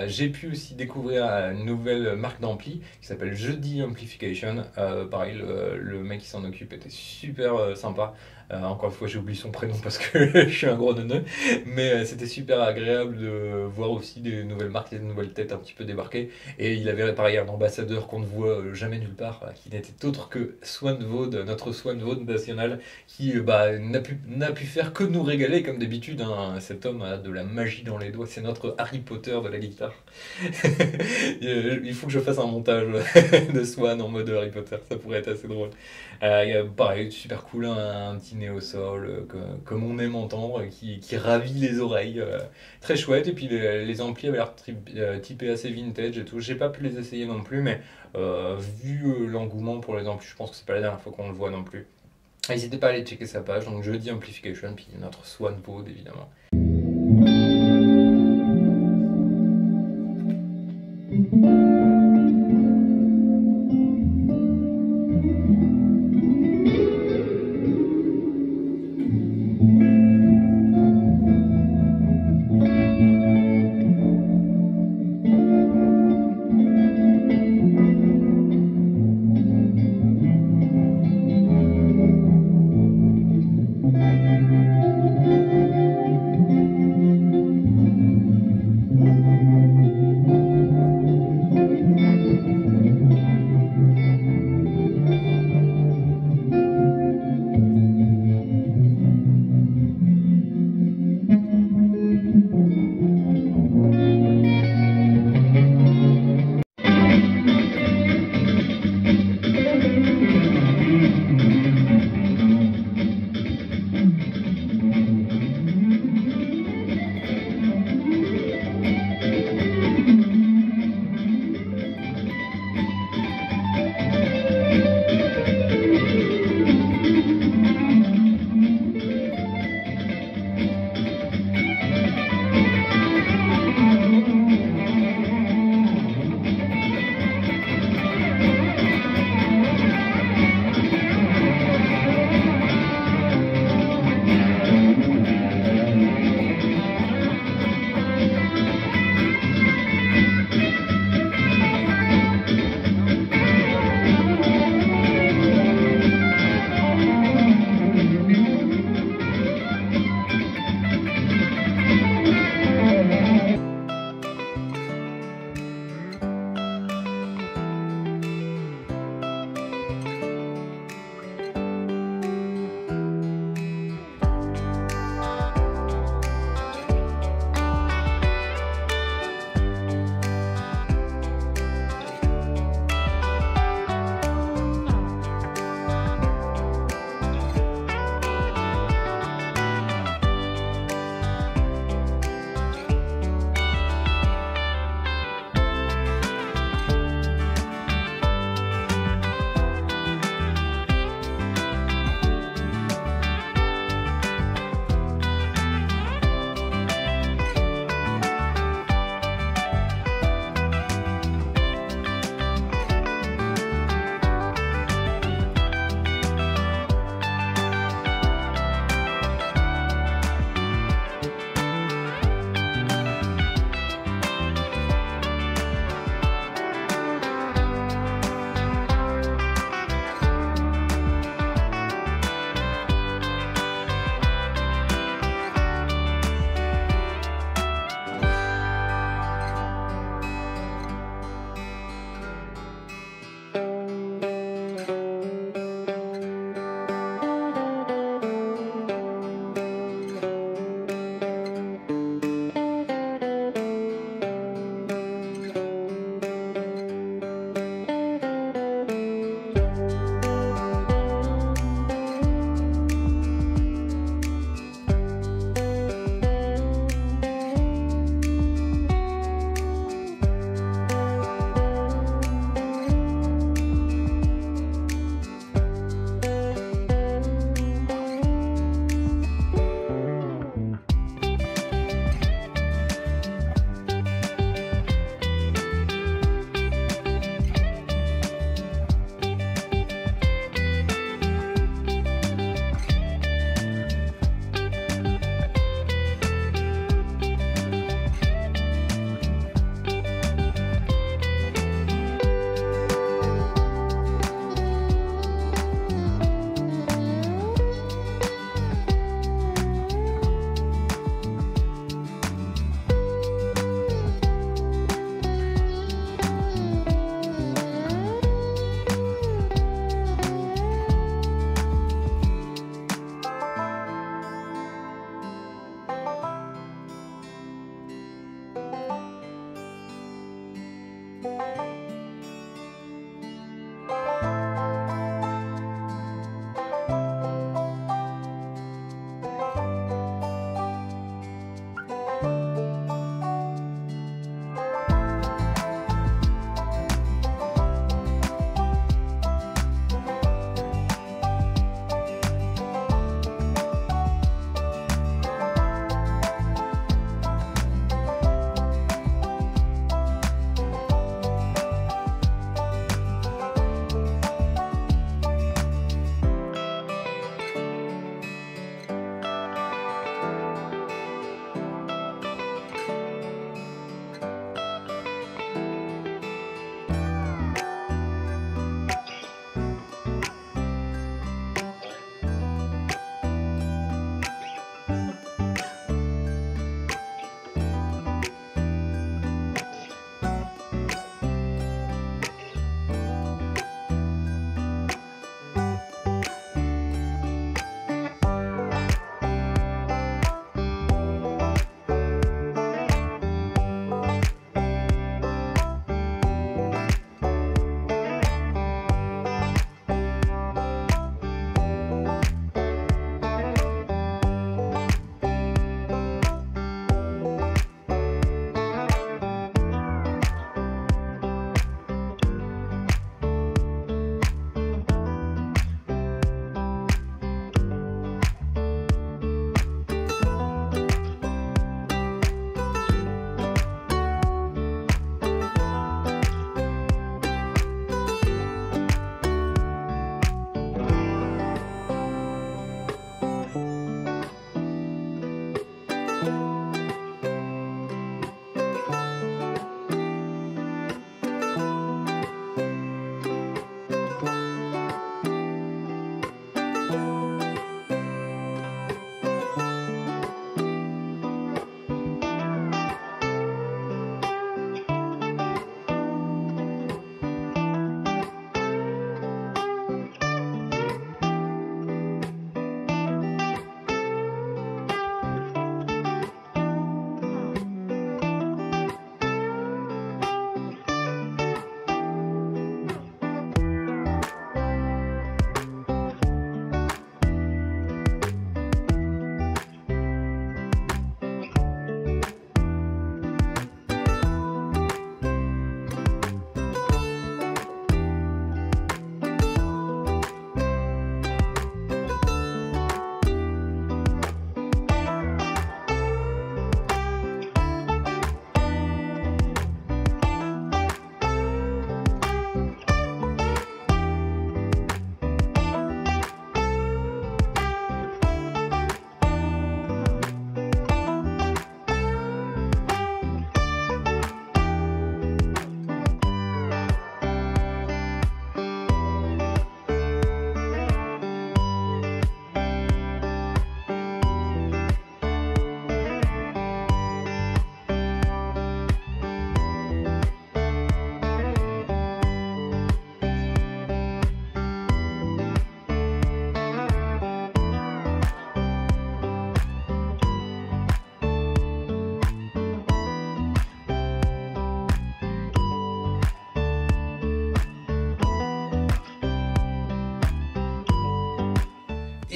J'ai pu aussi découvrir une nouvelle marque d'ampli qui s'appelle Jeudi Amplification. Pareil, le mec qui s'en occupe était super sympa. Encore une fois, j'ai oublié son prénom parce que je suis un gros neuneu, mais c'était super agréable de voir aussi des nouvelles marques, des nouvelles têtes un petit peu débarquer. Et il avait pareil un ambassadeur qu'on ne voit jamais nulle part, qui n'était autre que Swan Vaud, notre Swan Vaud national, qui n'a pu faire que nous régaler comme d'habitude. Cet homme a de la magie dans les doigts, c'est notre Harry Potter de la guitare. Il faut que je fasse un montage de Swan en mode Harry Potter, ça pourrait être assez drôle. Pareil, super cool, un petit néo-sol comme on aime entendre, qui ravit les oreilles, très chouette. Et puis les amplis avaient l'air typés assez vintage et tout. J'ai pas pu les essayer non plus, mais vu l'engouement pour les amplis, je pense que c'est pas la dernière fois qu'on le voit non plus. N'hésitez pas à aller checker sa page, donc Jeudi Amplification, puis notre Swan Vaud évidemment.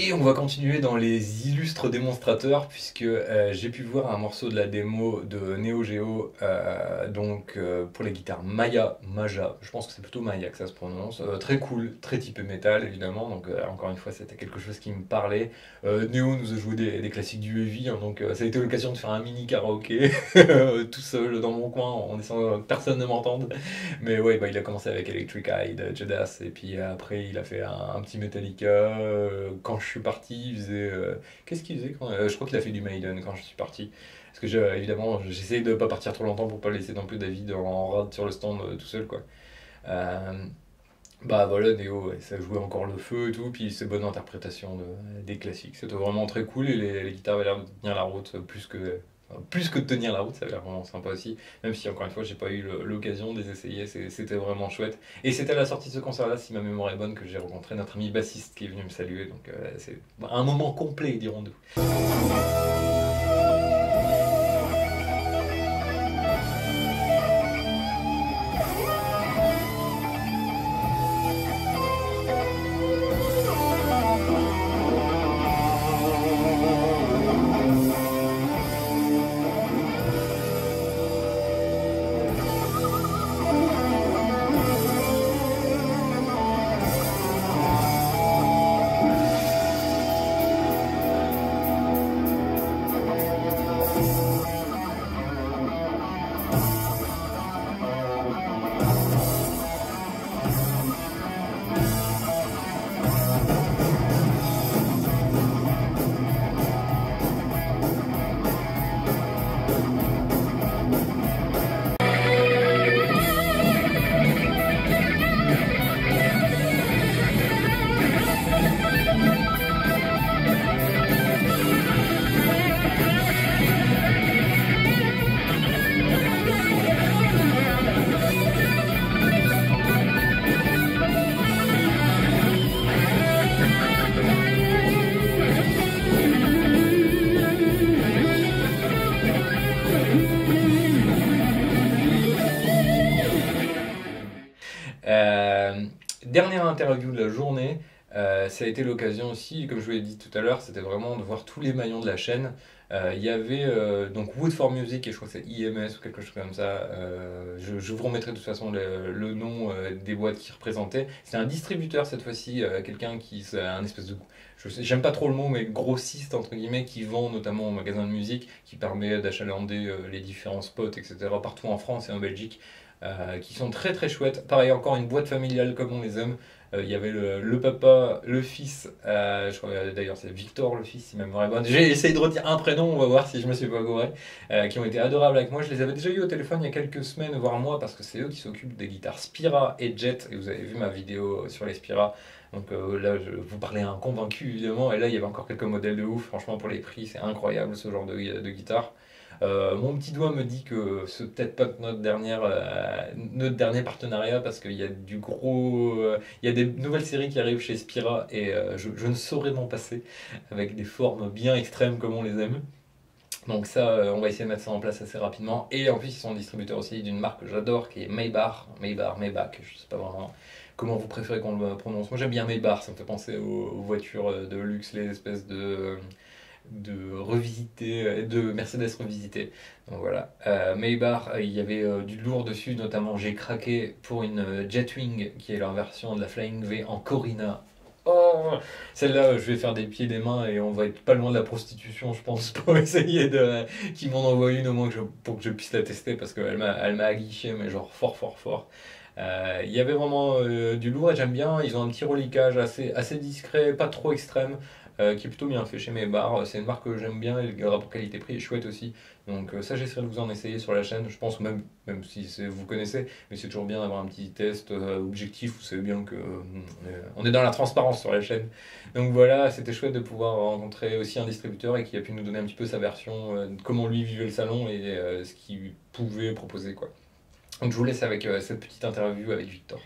Et on va continuer dans les illustres démonstrateurs puisque j'ai pu voir un morceau de la démo de Neo Geo pour les guitares Maja, je pense que c'est plutôt Maya que ça se prononce, très cool, très typé métal évidemment, donc encore une fois c'était quelque chose qui me parlait. Neo nous a joué des classiques du heavy, hein, donc ça a été l'occasion de faire un mini karaoké tout seul dans mon coin en essayant que personne ne m'entende. Mais ouais, bah, il a commencé avec Electric Eye de Judas et puis après il a fait un petit Metallica. Quand je suis parti, il faisait. Qu'est-ce qu'il faisait je crois qu'il a fait du Maiden quand je suis parti. Parce que évidemment, j'essaie de pas partir trop longtemps pour pas laisser non plus David en rade sur le stand tout seul, quoi. Bah voilà, Neo, ouais, ça jouait encore le feu et tout, puis c'est bonne interprétation des classiques. C'était vraiment très cool et les guitares avaient l'air de tenir la route plus que de tenir la route, ça avait l'air vraiment sympa aussi. Même si encore une fois, j'ai pas eu l'occasion de les essayer, c'était vraiment chouette. Et c'était à la sortie de ce concert-là, si ma mémoire est bonne, que j'ai rencontré notre ami bassiste qui est venu me saluer. Donc c'est un moment complet, dirons-nous. Dernière interview de la journée, ça a été l'occasion aussi, comme je vous l'ai dit tout à l'heure, c'était vraiment de voir tous les maillons de la chaîne. Il y avait donc Wood for Music et je crois que c'est IMS ou quelque chose comme ça. Je vous remettrai de toute façon le nom des boîtes qui représentaient. C'est un distributeur cette fois-ci, quelqu'un qui c'est un espèce de, j'aime pas trop le mot, mais grossiste entre guillemets, qui vend notamment au magasin de musique, qui permet d'achalander les différents spots, etc. partout en France et en Belgique. Qui sont très très chouettes. Pareil, encore une boîte familiale comme on les aime. Il y avait le papa, le fils, je crois d'ailleurs c'est Victor le fils, si ma mémoire est bonne. J'ai essayé de redire un prénom, on va voir si je me suis pas gouré. Qui ont été adorables avec moi. Je les avais déjà eu au téléphone il y a quelques semaines, voire mois, parce que c'est eux qui s'occupent des guitares Spira et Jet. Et vous avez vu ma vidéo sur les Spira. Donc là, je vous parlais à un convaincu évidemment. Et là, il y avait encore quelques modèles de ouf. Franchement, pour les prix, c'est incroyable ce genre de guitare. Mon petit doigt me dit que c'est peut-être pas notre dernier partenariat parce qu'il y a il y a des nouvelles séries qui arrivent chez Spira et je ne saurais m'en passer avec des formes bien extrêmes comme on les aime. Donc ça, on va essayer de mettre ça en place assez rapidement. Et en plus, ils sont distributeurs aussi d'une marque que j'adore qui est Maybach, je sais pas vraiment comment vous préférez qu'on le prononce. Moi j'aime bien Maybach, ça me fait penser aux voitures de luxe, les espèces de Mercedes revisité. Donc voilà. Maybach, il y avait du lourd dessus, notamment j'ai craqué pour une Jetwing qui est leur version de la Flying V en Corina. Oh, celle-là, je vais faire des pieds et des mains et on va être pas loin de la prostitution, je pense, pour essayer qu'ils m'en envoient une au moins pour que je puisse la tester parce qu'elle m'a aguiché, mais genre fort, fort, fort. Il y avait vraiment du lourd et j'aime bien. Ils ont un petit reliquage assez discret, pas trop extrême. Qui est plutôt bien fait chez Maybach. C'est une marque que j'aime bien et le rapport qualité-prix est chouette aussi. Donc ça, j'essaierai de vous en essayer sur la chaîne. Je pense même si vous connaissez, mais c'est toujours bien d'avoir un petit test objectif. Vous savez bien que on est dans la transparence sur la chaîne. Donc voilà, c'était chouette de pouvoir rencontrer aussi un distributeur et qui a pu nous donner un petit peu sa version de comment lui vivait le salon et ce qu'il pouvait proposer, quoi. Donc je vous laisse avec cette petite interview avec Victor.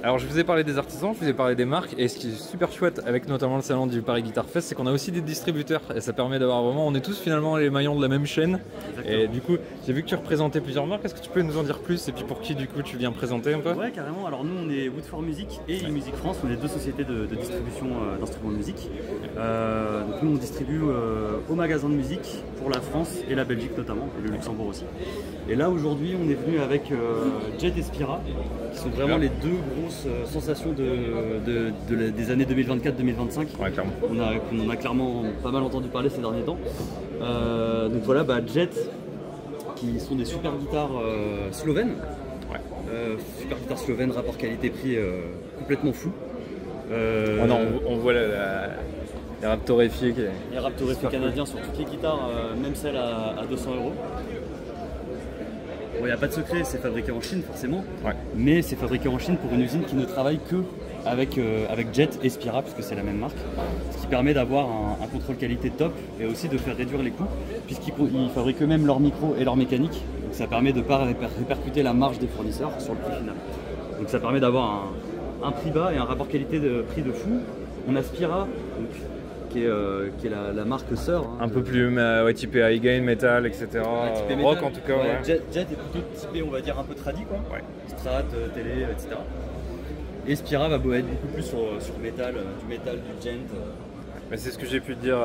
Alors je vous ai parlé des artisans, je vous ai parlé des marques, et ce qui est super chouette avec notamment le salon du Paris Guitar Fest, c'est qu'on a aussi des distributeurs, et ça permet d'avoir vraiment, on est tous finalement les maillons de la même chaîne. Exactement. Et du coup, j'ai vu que tu représentais plusieurs marques, est-ce que tu peux nous en dire plus, et puis pour qui du coup tu viens présenter un peu? Ouais, carrément. Alors nous on est Wood for Music et eMusic France, on est deux sociétés de distribution d'instruments de musique. Donc nous on distribue au magasin de musique pour la France et la Belgique notamment, et le Luxembourg aussi. Et là aujourd'hui on est venu avec Jet et Spira, qui sont vraiment les deux grosses sensations des années 2024-2025. Ouais, clairement. On a clairement pas mal entendu parler ces derniers temps. Donc voilà, Jet, qui sont des super guitares slovènes. Ouais. Super guitares slovènes, rapport qualité-prix complètement fou. On voit les Raptoréfiés. Les Raptoréfiés canadiens sur toutes les guitares, même celles à 200 €. Bon, il n'y a pas de secret, c'est fabriqué en Chine forcément, mais c'est fabriqué en Chine pour une usine qui ne travaille que avec Jet et Spira, puisque c'est la même marque, ce qui permet d'avoir un contrôle qualité top et aussi de faire réduire les coûts, puisqu'ils fabriquent eux-mêmes leurs micros et leur mécanique, donc ça permet de ne pas répercuter la marge des fournisseurs sur le prix final. Donc ça permet d'avoir un prix bas et un rapport qualité-prix de fou. On a Spira, donc, qui est la marque sœur. Un peu plus typé high gain, metal, etc. Typé rock metal. en tout cas. Jet est plutôt typé, on va dire, un peu tradi, quoi. Strat, télé, etc. Et Spira va être beaucoup plus sur métal, du gent. Mais c'est ce que j'ai pu te dire,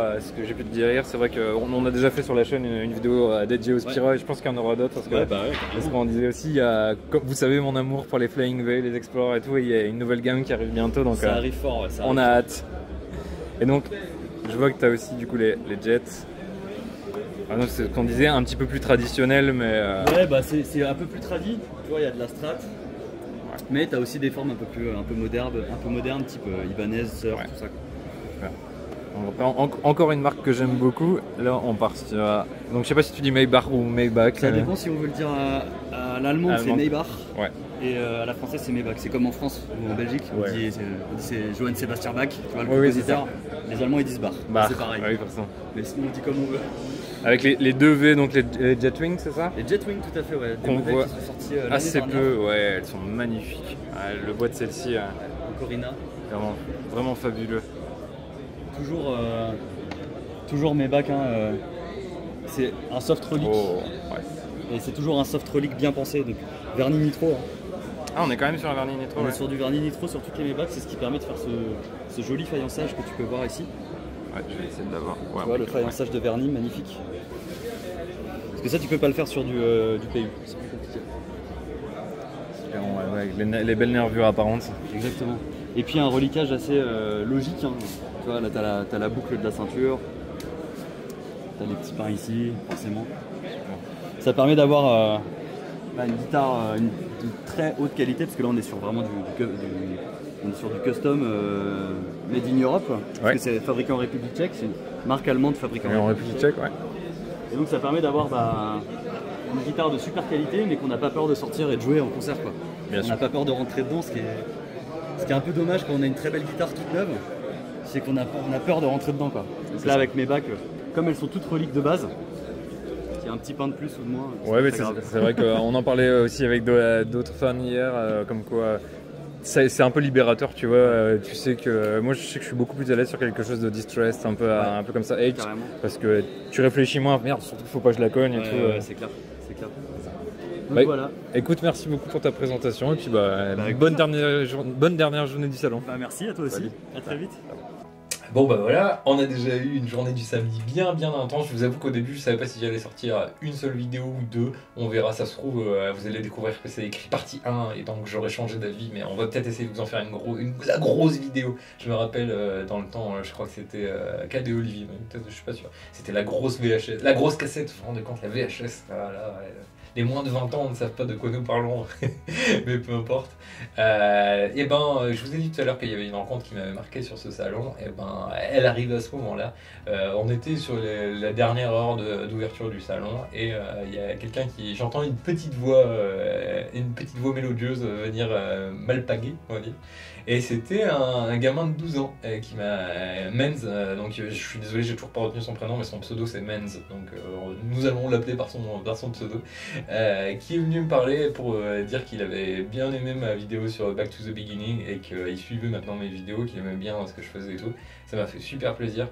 hier. C'est vrai qu'on a déjà fait sur la chaîne une vidéo dédiée au Spira et je pense qu'il y en aura d'autres parce qu'on disait aussi, comme vous savez, mon amour pour les Flying V, les Explorer et tout, et il y a une nouvelle gamme qui arrive bientôt, donc ça arrive fort. On a hâte. Et donc, je vois que tu as aussi du coup les Jets. C'est ce qu'on disait, un petit peu plus traditionnel, mais. C'est un peu plus tradi. Tu vois, il y a de la strat. Mais tu as aussi des formes un peu modernes, type Ibanez, Surf, tout ça. Encore une marque que j'aime beaucoup. Là, on part sur. Donc, je sais pas si tu dis Maybach ou Maybach. Ça dépend si on veut le dire à l'allemande, c'est Maybach. Ouais. Et à la française, c'est Maybach. C'est comme en France ou en Belgique. On dit c'est Johann Sebastian Bach, tu vois, le compositeur. Les Allemands ils disent Bach. C'est pareil. Oui, forcément. Mais sinon, on dit comme on veut. Avec les deux V, donc les Jetwing, c'est ça? Les Jetwing, tout à fait, ouais. Des modèles qui sont sortis assez peu, elles sont magnifiques. Le bois de celle-ci. Corina. Vraiment fabuleux. Toujours Maybach, c'est un soft relic. Et c'est toujours un soft relic bien pensé, donc vernis nitro. On est quand même sur un vernis nitro. On est sur du vernis nitro sur toutes les Maybach, c'est ce qui permet de faire ce joli faïençage que tu peux voir ici. Ouais, je vais essayer de l'avoir. Tu vois le faïençage de vernis, magnifique. Parce que ça, tu peux pas le faire sur du PU, c'est plus compliqué. Avec les belles nervures apparentes. Exactement. Et puis un reliquage assez logique. Tu vois, là, t'as la boucle de la ceinture, t'as les petits pins ici, forcément. Ça permet d'avoir une guitare de très haute qualité, parce que là, on est sur vraiment on est sur du custom made in Europe, parce que c'est fabriqué en République tchèque, c'est une marque allemande fabriquée en République tchèque. Et donc ça permet d'avoir une guitare de super qualité, mais qu'on n'a pas peur de sortir et de jouer en concert, quoi. On n'a pas peur de rentrer dedans, ce qui est un peu dommage quand on a une très belle guitare toute neuve, c'est qu'on a peur de rentrer dedans, quoi. Donc là, avec Maybach, comme elles sont toutes reliques de base, il y a un petit pain de plus ou de moins. Ouais, mais c'est vrai qu'on en parlait aussi avec d'autres fans hier, comme quoi c'est un peu libérateur, tu vois. Tu sais que moi, je sais que je suis beaucoup plus à l'aise sur quelque chose de distressed, un peu comme ça, edge, parce que tu réfléchis moins. Merde, surtout faut pas que je la cogne et tout. C'est clair. Donc voilà. Écoute, merci beaucoup pour ta présentation et puis bonne dernière journée du salon. Merci à toi aussi. Salut. À très vite. Bon voilà, on a déjà eu une journée du samedi bien intense. Je vous avoue qu'au début je savais pas si j'allais sortir une seule vidéo ou deux. On verra, ça se trouve vous allez découvrir que c'est écrit partie 1 et donc j'aurais changé d'avis, mais on va peut-être essayer de vous en faire la grosse vidéo. Je me rappelle dans le temps, je crois que c'était Cadet Olivier, peut-être, je suis pas sûr. C'était la grosse VHS, la grosse cassette, vous vous rendez compte, la VHS, voilà. Les moins de 20 ans ne savent pas de quoi nous parlons, mais peu importe. Je vous ai dit tout à l'heure qu'il y avait une rencontre qui m'avait marqué sur ce salon. Elle arrive à ce moment-là. On était sur la dernière heure d'ouverture du salon et il y a quelqu'un j'entends une petite voix mélodieuse venir m'alpaguer, on va dire. Et c'était un gamin de 12 ans qui m'a... Menz, donc je suis désolé, j'ai toujours pas retenu son prénom, mais son pseudo c'est Menz, donc nous allons l'appeler par son pseudo, qui est venu me parler pour dire qu'il avait bien aimé ma vidéo sur Back to the Beginning et qu'il suivait maintenant mes vidéos, qu'il aimait bien ce que je faisais et tout. Ça m'a fait super plaisir.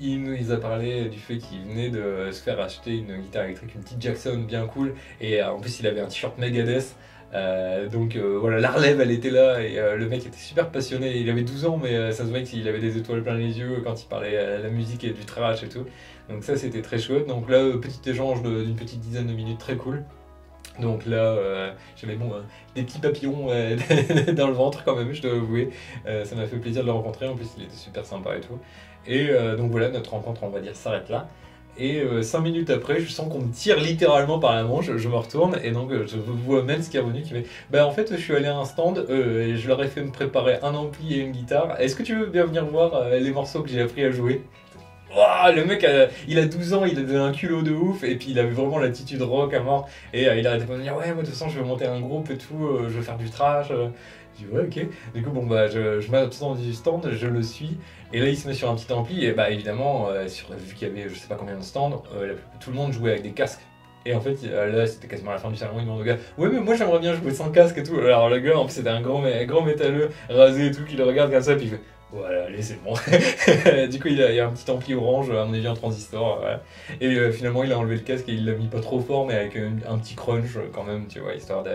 Il nous a parlé du fait qu'il venait de se faire acheter une guitare électrique, une petite Jackson bien cool, et en plus il avait un t-shirt Megadeth. Donc voilà, la relève elle était là et le mec était super passionné. Il avait 12 ans, mais ça se voyait qu'il avait des étoiles plein les yeux quand il parlait à la musique et du thrash et tout. Donc ça c'était très chouette. Donc là, petit échange d'une petite dizaine de minutes très cool. Donc là, j'avais des petits papillons dans le ventre quand même, je dois avouer. Ça m'a fait plaisir de le rencontrer, en plus il était super sympa et tout. Et donc voilà, notre rencontre, on va dire, s'arrête là. Et 5 minutes après, je sens qu'on me tire littéralement par la manche, je me retourne et donc je vois Menz qui est revenu qui me dit bah en fait je suis allé à un stand et je leur ai fait me préparer un ampli et une guitare. Est-ce que tu veux bien venir voir les morceaux que j'ai appris à jouer? Wow, le mec, il a 12 ans, il a un culot de ouf, et puis il avait vraiment l'attitude rock à mort, et il arrêtait pas de me dire ouais, moi de toute façon je vais monter un groupe et tout, je vais faire du thrash. Je dis ouais, ok. Du coup, bon bah je m'absens du stand, je le suis, et là il se met sur un petit ampli, et bah évidemment, vu qu'il y avait je sais pas combien de stands, tout le monde jouait avec des casques. Et en fait, là, c'était quasiment la fin du salon, il demande au gars « Ouais, mais moi, j'aimerais bien jouer sans casque et tout. » Alors, le gars, en plus, c'était un grand métalleux, rasé et tout, qui le regarde comme ça, puis il fait « Voilà, allez, c'est bon. » Du coup, il y a un petit ampli orange, à mon avis, un transistor, voilà. Et finalement, il a enlevé le casque et il l'a mis pas trop fort, mais avec un petit crunch, quand même, tu vois, histoire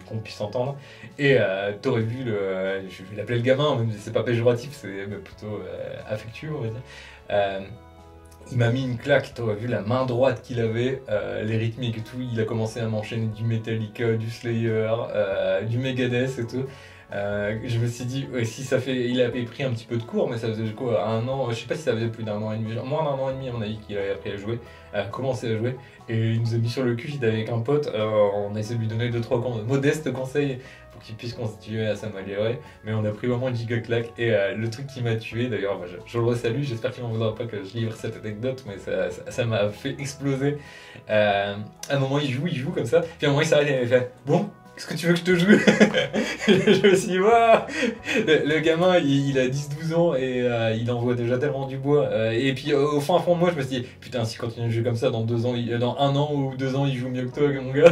qu'on puisse s'entendre. Et t'aurais vu je vais l'appeler le gamin, même si c'est pas péjoratif, c'est plutôt affectueux, on va dire. Il m'a mis une claque, t'aurais vu la main droite qu'il avait, les rythmiques et tout, il a commencé à m'enchaîner du Metallica, du Slayer, du Megadeth et tout. Je me suis dit, ouais, si ça fait, il avait pris un petit peu de cours, mais ça faisait quoi, 1 an, je sais pas si ça faisait plus d'1 an et demi, moins d'1 an et demi à mon avis qu'il avait appris à jouer, commencé à jouer, et il nous a mis sur le cul, j'étais avec un pote, on a essayé de lui donner 2-3 modestes conseils pour qu'il puisse continuer à s'améliorer, mais on a pris vraiment une giga claque, et le truc qui m'a tué, d'ailleurs, je le resalue, j'espère qu'il m'en voudra pas que je livre cette anecdote, mais ça m'a fait exploser. À un moment il joue comme ça, puis à un moment il s'arrête et il fait « Bon, est-ce que tu veux que je te joue ?» Je me suis dit, waouh, le gamin, il a 10-12 ans et il envoie déjà tellement du bois. Et puis au fond de moi, je me suis dit, putain, s'il continue de jouer comme ça, dans 1 an ou 2 ans, il joue mieux que toi, mon gars.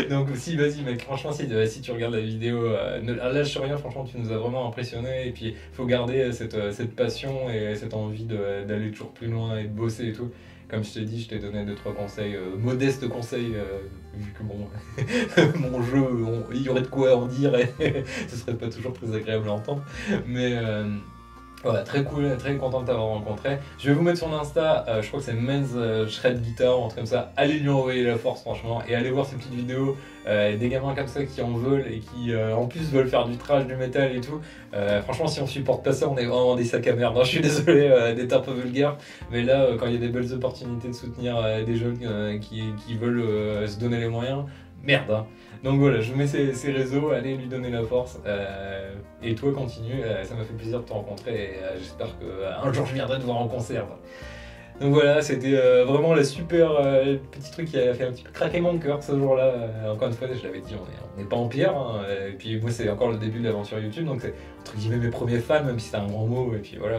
Donc si, vas-y, mec, franchement, si tu regardes la vidéo, lâche rien, franchement, tu nous as vraiment impressionnés. Et puis, il faut garder cette passion et cette envie d'aller toujours plus loin et de bosser et tout. Comme je t'ai dit, je t'ai donné 2-3 conseils, modestes conseils, vu que bon, mon jeu, il y aurait de quoi en dire et ce serait pas toujours très agréable à entendre. Mais voilà, très cool, très content de t'avoir rencontré. Je vais vous mettre son Insta, je crois que c'est Menz Shred Guitar, un truc comme ça. Allez lui envoyer la force, franchement, et allez voir ces petites vidéos. Des gamins comme ça qui en veulent et qui en plus veulent faire du thrash, du métal et tout. Franchement, si on supporte pas ça, on est vraiment des sacs à merde. Non, je suis désolé d'être un peu vulgaire, mais là, quand il y a des belles opportunités de soutenir des jeunes qui veulent se donner les moyens, merde, hein. Donc voilà, je vous mets ses réseaux, allez lui donner la force. Et toi, continue, ça m'a fait plaisir de te rencontrer et j'espère qu'un jour je viendrai te voir en concert. Donc voilà, c'était vraiment la super petit truc qui a fait un petit peu craquer mon cœur ce jour-là. Encore une fois, je l'avais dit, on n'est pas en pierre. Hein, et puis moi, c'est encore le début de l'aventure YouTube, donc c'est entre guillemets mes premiers fans, même si c'est un grand mot. Et puis voilà,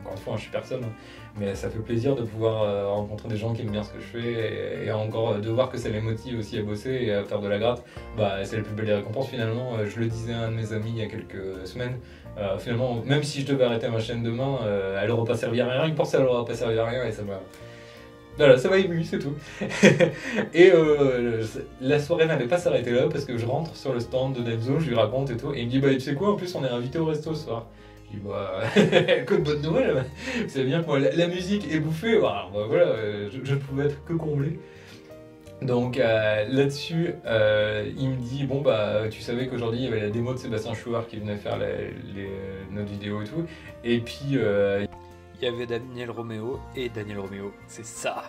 encore une fois, je suis personne. Hein, mais ça fait plaisir de pouvoir rencontrer des gens qui aiment bien ce que je fais et encore de voir que ça les motive aussi à bosser et à faire de la gratte. Bah, c'est la plus belle des récompenses finalement. Je le disais à un de mes amis il y a quelques semaines. Finalement, même si je devais arrêter ma chaîne demain, elle n'aura pas servi à rien. Rien que pour ça, elle n'aura pas servi à rien et ça m'a... Voilà, ça m'a ému, c'est tout. Et la soirée n'allait pas s'arrêter là parce que je rentre sur le stand de Nebzo, je lui raconte et tout, et il me dit bah tu sais quoi, en plus on est invité au resto ce soir. Je dis bah, quelle bonne nouvelle, vous savez bien que moi, la musique est bouffée, voilà, je ne pouvais être que comblé. Donc là-dessus, il me dit bon bah tu savais qu'aujourd'hui il y avait la démo de Sébastien Chouard qui venait faire notre vidéo et tout, et puis il y avait Daniel Roméo, et Daniel Roméo, c'est ça.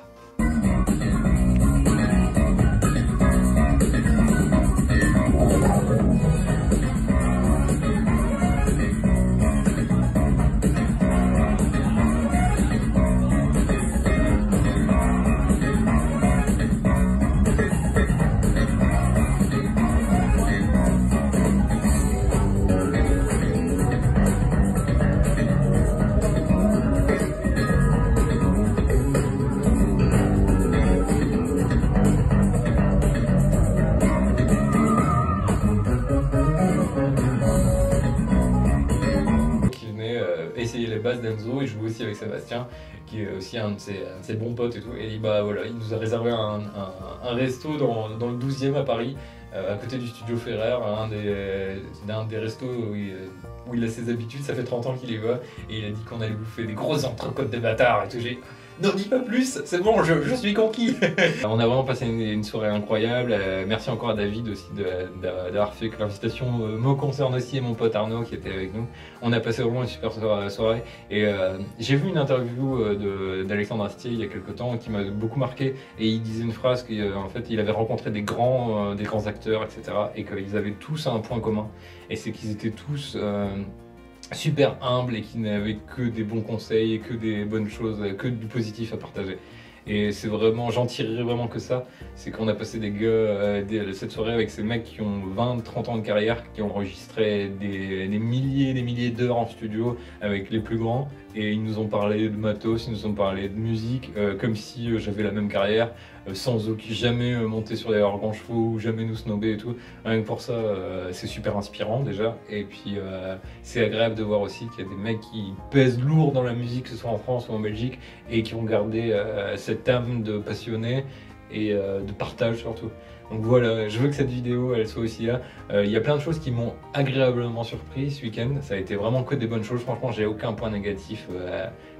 avec Sébastien, qui est aussi un de ses bons potes et tout. Et bah voilà, il nous a réservé un resto dans le 12e à Paris, à côté du studio Ferrer, un des restos où il a ses habitudes. Ça fait 30 ans qu'il y va, et il a dit qu'on allait bouffer des grosses entrecôtes de bâtards et tout. N'en dis pas plus, c'est bon, je suis conquis. On a vraiment passé une soirée incroyable. Merci encore à David aussi d'avoir fait que l'invitation me concerne aussi, et mon pote Arnaud qui était avec nous. On a passé vraiment une super soirée. Et j'ai vu une interview d'Alexandre Astier il y a quelques temps qui m'a beaucoup marqué. Et il disait une phrase qu'en fait il avait rencontré des grands acteurs, etc. Et qu'ils avaient tous un point commun. Et c'est qu'ils étaient tous super humble et qui n'avait que des bons conseils et que des bonnes choses, que du positif à partager. Et c'est vraiment, j'en tirerai vraiment que ça, c'est qu'on a passé cette soirée avec ces mecs qui ont 20-30 ans de carrière, qui ont enregistré des milliers d'heures en studio avec les plus grands, et ils nous ont parlé de matos, ils nous ont parlé de musique, comme si j'avais la même carrière, sans jamais monter sur des grands chevaux, ou jamais nous snober et tout. Rien que pour ça, c'est super inspirant déjà, et puis c'est agréable de voir aussi qu'il y a des mecs qui pèsent lourd dans la musique, que ce soit en France ou en Belgique, et qui ont gardé cette âme de passionné et de partage surtout. Donc voilà, je veux que cette vidéo elle soit aussi là. Il y a plein de choses qui m'ont agréablement surpris ce week-end. Ça a été vraiment que des bonnes choses. Franchement, j'ai aucun point négatif.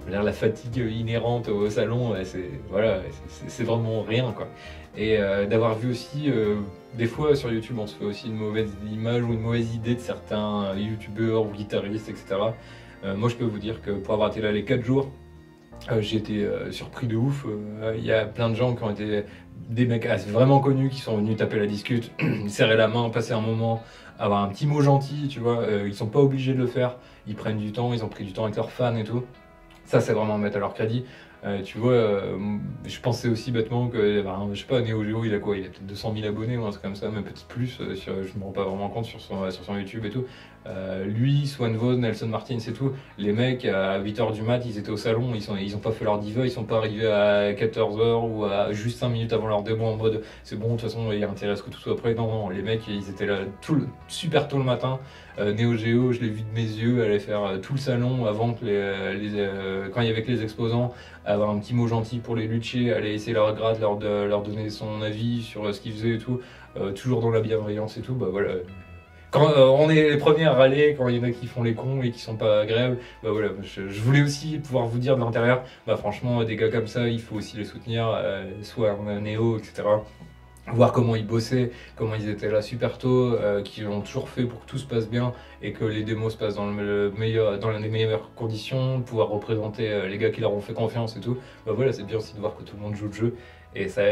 La fatigue inhérente au salon, c'est vraiment rien quoi. Et d'avoir vu aussi, des fois sur YouTube, on se fait aussi une mauvaise image ou une mauvaise idée de certains youtubeurs ou guitaristes, etc. Moi, je peux vous dire que pour avoir été là les 4 jours, j'ai été surpris de ouf. Il y a plein de gens qui ont été des mecs vraiment connus qui sont venus taper la discute, serrer la main, passer un moment, avoir un petit mot gentil, tu vois. Ils sont pas obligés de le faire, ils prennent du temps, ils ont pris du temps avec leurs fans et tout. Ça, c'est vraiment mettre à leur crédit. Tu vois, je pensais aussi bêtement que, je sais pas, Neo Geo, il a quoi? Il a peut-être 200 000 abonnés ou un truc comme ça, mais peut-être plus, je me rends pas vraiment compte sur son YouTube et tout. Lui, Swan Vos, Nelson Martin, c'est tout. Les mecs, à 8h du mat, ils étaient au salon, ils ont pas fait leur diva, ils sont pas arrivés à 14h ou à juste 5 minutes avant leur démo en mode c'est bon, de toute façon, il y a intérêt à ce que tout soit prêt. Non, les mecs, ils étaient là super tôt le matin. Neo Geo, je l'ai vu de mes yeux, aller faire tout le salon avant que quand il y avait que les exposants, avoir un petit mot gentil pour les luthiers, aller essayer leur grade, leur donner son avis sur ce qu'ils faisaient et tout, toujours dans la bienveillance et tout. Bah voilà. Quand on est les premiers à râler, quand il y en a qui font les cons et qui sont pas agréables, bah voilà, je voulais aussi pouvoir vous dire de l'intérieur, bah franchement, des gars comme ça, il faut aussi les soutenir, soit Néo, etc. Voir comment ils bossaient, comment ils étaient là super tôt, qu'ils ont toujours fait pour que tout se passe bien et que les démos se passent dans les meilleures conditions, pouvoir représenter les gars qui leur ont fait confiance et tout. Bah voilà, c'est bien aussi de voir que tout le monde joue le jeu. Et ça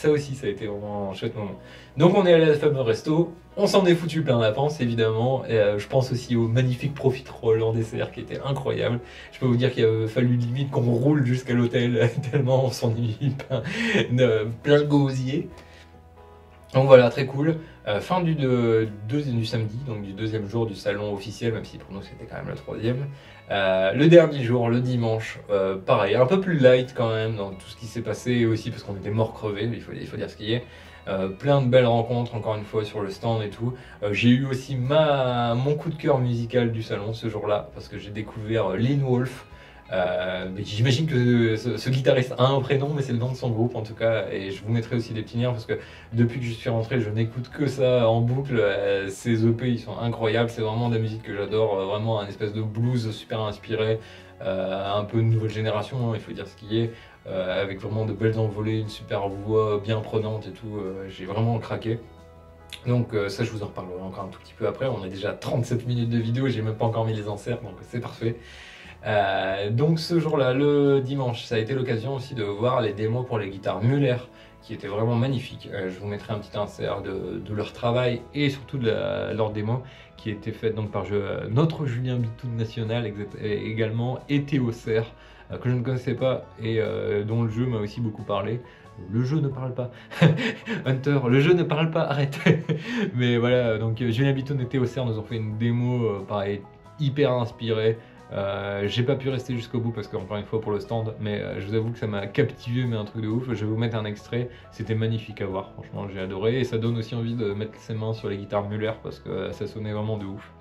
aussi, ça a été vraiment un chouette moment. Donc on est allé à la fameux resto, on s'en est foutu plein la panse évidemment, et je pense aussi au magnifique profiterole en dessert qui était incroyable. Je peux vous dire qu'il a fallu limite qu'on roule jusqu'à l'hôtel tellement on s'ennuie plein de gosier. Donc voilà, très cool. Fin du samedi, donc du 2e jour du salon officiel, même si pour nous c'était quand même le 3e. Le dernier jour, le dimanche, pareil, un peu plus light quand même dans tout ce qui s'est passé, et aussi parce qu'on était mort crevés, il faut dire ce qu'il y est. Plein de belles rencontres encore une fois sur le stand et tout. J'ai eu aussi mon coup de cœur musical du salon ce jour-là, parce que j'ai découvert Lynn Wolf. J'imagine que ce guitariste a un prénom, mais c'est le nom de son groupe en tout cas, et je vous mettrai aussi des petits liens parce que depuis que je suis rentré, je n'écoute que ça en boucle. Ces EP ils sont incroyables, c'est vraiment de la musique que j'adore, vraiment un espèce de blues super inspiré, un peu de nouvelle génération, il faut dire ce qui est, avec vraiment de belles envolées, une super voix bien prenante et tout. J'ai vraiment craqué. Donc ça je vous en reparlerai encore un tout petit peu après. On a déjà 37 minutes de vidéo, j'ai même pas encore mis les inserts, donc c'est parfait. Donc ce jour-là, le dimanche, ça a été l'occasion aussi de voir les démos pour les guitares Müller, qui étaient vraiment magnifiques. Je vous mettrai un petit insert de leur travail et surtout de leur démo, qui a été faite donc par notre Julien Bitoun national également, et Théo Serre, que je ne connaissais pas et dont le jeu m'a aussi beaucoup parlé. Le jeu ne parle pas. Hunter, le jeu ne parle pas, arrête. Mais voilà, donc Julien Bitoun et Théo Serre nous ont fait une démo, pareil, hyper inspirée. J'ai pas pu rester jusqu'au bout parce qu'encore une fois pour le stand, mais je vous avoue que ça m'a captivé, mais un truc de ouf. Je vais vous mettre un extrait, c'était magnifique à voir, franchement j'ai adoré, et ça donne aussi envie de mettre ses mains sur les guitares Müller parce que ça sonnait vraiment de ouf.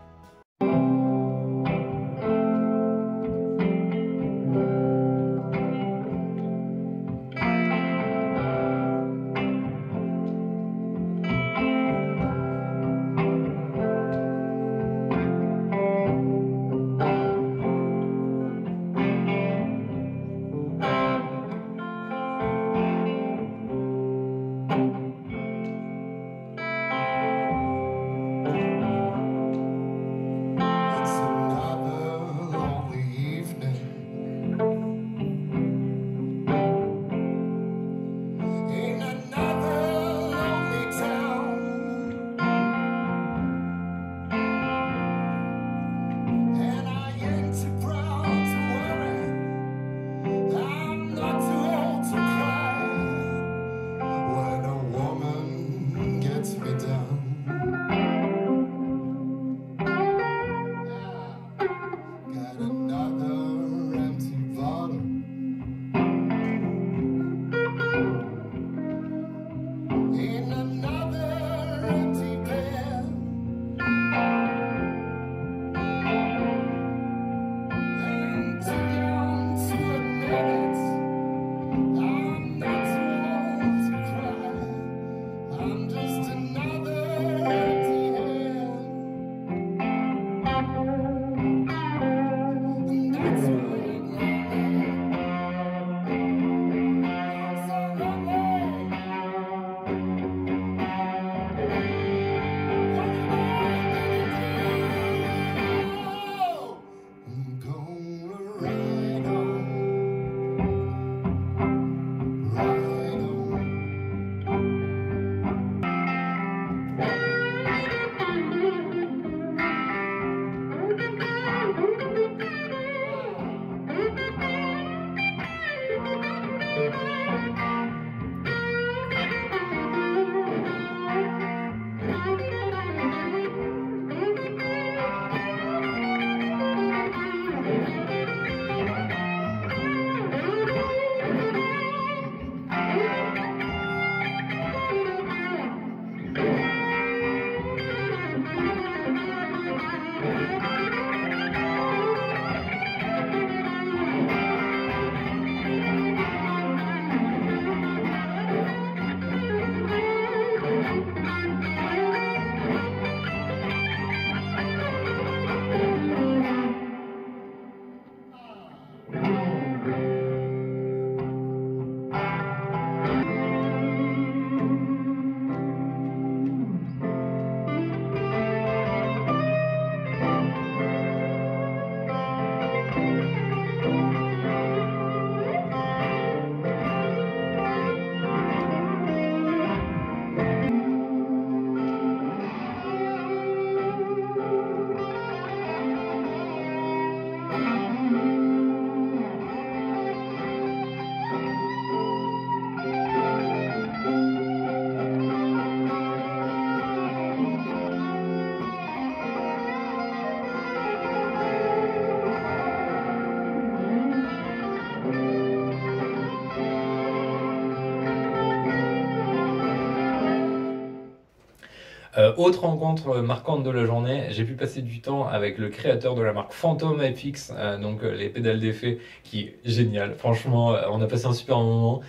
Autre rencontre marquante de la journée, j'ai pu passer du temps avec le créateur de la marque Phantom FX, donc les pédales d'effet, qui est génial. Franchement, on a passé un super moment.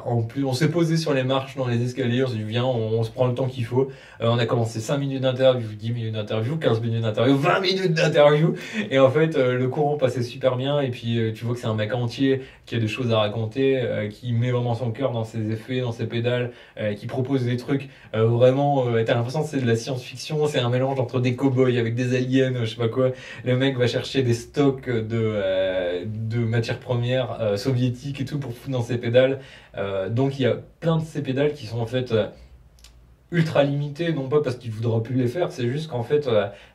En plus, on s'est posé sur les marches dans les escaliers, on s'est dit viens, on se prend le temps qu'il faut. On a commencé 5 minutes d'interview, 10 minutes d'interview, 15 minutes d'interview, 20 minutes d'interview. Et en fait, le courant passait super bien. Et puis, tu vois que c'est un mec entier qui a des choses à raconter, qui met vraiment son cœur dans ses effets, dans ses pédales, qui propose des trucs vraiment. T'as l'impression que c'est de la science-fiction, c'est un mélange entre des cow-boys avec des aliens, je sais pas quoi. Le mec va chercher des stocks de matières premières soviétiques et tout pour foutre dans ses pédales. Donc il y a plein de ces pédales qui sont en fait ultra limitées, non pas parce qu'il voudra plus les faire, c'est juste qu'en fait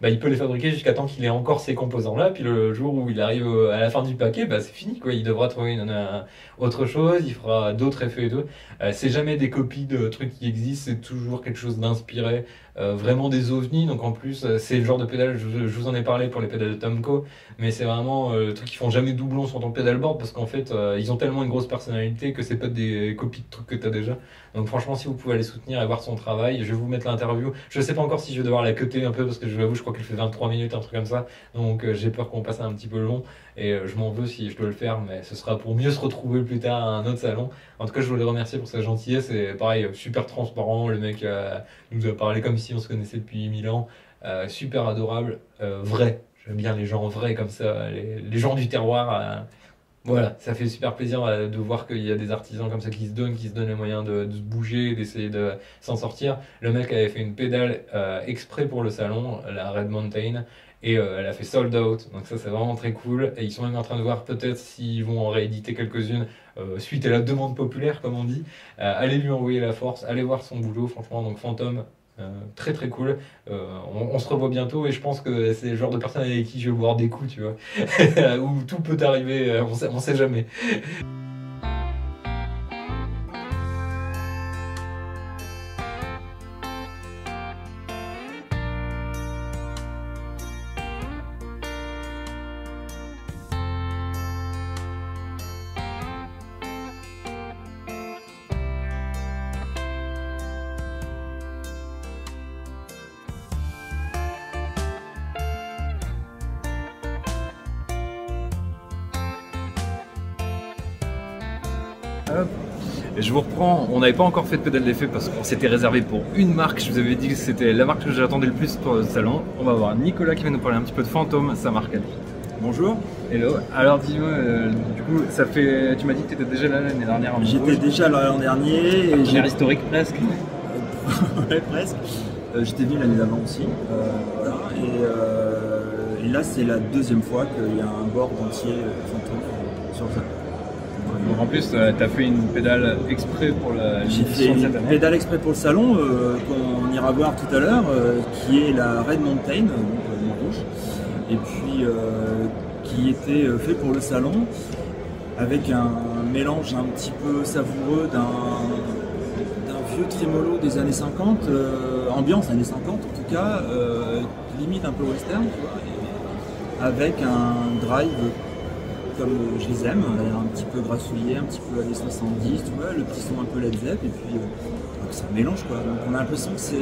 il peut les fabriquer jusqu'à temps qu'il ait encore ces composants là, puis le jour où il arrive à la fin du paquet, c'est fini quoi, il devra trouver autre chose, il fera d'autres effets et tout. C'est jamais des copies de trucs qui existent, c'est toujours quelque chose d'inspiré, vraiment des ovnis. Donc en plus c'est le genre de pédale, je vous en ai parlé pour les pédales de Tomco, mais c'est vraiment le truc qui font jamais doublon sur ton pédalboard, parce qu'en fait ils ont tellement une grosse personnalité que c'est pas des copies de trucs que tu as déjà. Donc franchement, si vous pouvez aller soutenir et voir son travail, je vais vous mettre l'interview. Je sais pas encore si je vais devoir la cutter un peu, parce que je l'avoue, je crois qu'elle fait 23 minutes, un truc comme ça. Donc j'ai peur qu'on passe un petit peu long, et je m'en veux si je peux le faire, mais ce sera pour mieux se retrouver plus tard à un autre salon. En tout cas, je voulais remercier pour sa gentillesse, et pareil, super transparent, le mec nous a parlé comme si on se connaissait depuis 1000 ans, super adorable, vrai. J'aime bien les gens vrais comme ça, les gens du terroir. Voilà, ça fait super plaisir de voir qu'il y a des artisans comme ça qui se donnent les moyens de se bouger, d'essayer de s'en sortir. Le mec avait fait une pédale exprès pour le salon, la Red Mountain, et elle a fait sold out, donc ça c'est vraiment très cool. Et ils sont même en train de voir peut-être s'ils vont en rééditer quelques-unes suite à la demande populaire, comme on dit. Allez lui envoyer la force, allez voir son boulot, franchement. Donc Phantom, très très cool. On se revoit bientôt, et je pense que c'est le genre de personne avec qui je vais boire des coups, tu vois, où tout peut arriver, on sait jamais. Et je vous reprends, on n'avait pas encore fait de pédale d'effet parce qu'on s'était réservé pour une marque. Je vous avais dit que c'était la marque que j'attendais le plus pour le salon. On va voir Nicolas qui va nous parler un petit peu de Phantom, sa marque. Bonjour. Hello. Alors dis-moi, du coup, ça fait, tu m'as dit que tu étais déjà là l'année dernière. J'étais déjà là l'an dernier. Et j'ai historique presque. Ouais, presque. J'étais venu l'année d'avant aussi. Voilà. Et là, c'est la deuxième fois qu'il y a un board entier Phantom sur le salon. Donc en plus, tu as fait une pédale exprès pour la J'ai fait une pédale exprès pour le salon qu'on ira voir tout à l'heure, qui est la Red Mountain, donc rouge, et puis qui était fait pour le salon avec un mélange un petit peu savoureux d'un vieux trémolo des années 50, ambiance années 50 en tout cas, limite un peu western, tu vois, avec un drive comme je les aime, un petit peu grassouillé, un petit peu années 70, tu vois, le petit son un peu Led Zepp, et puis c'est un mélange quoi. Donc on a l'impression que c'est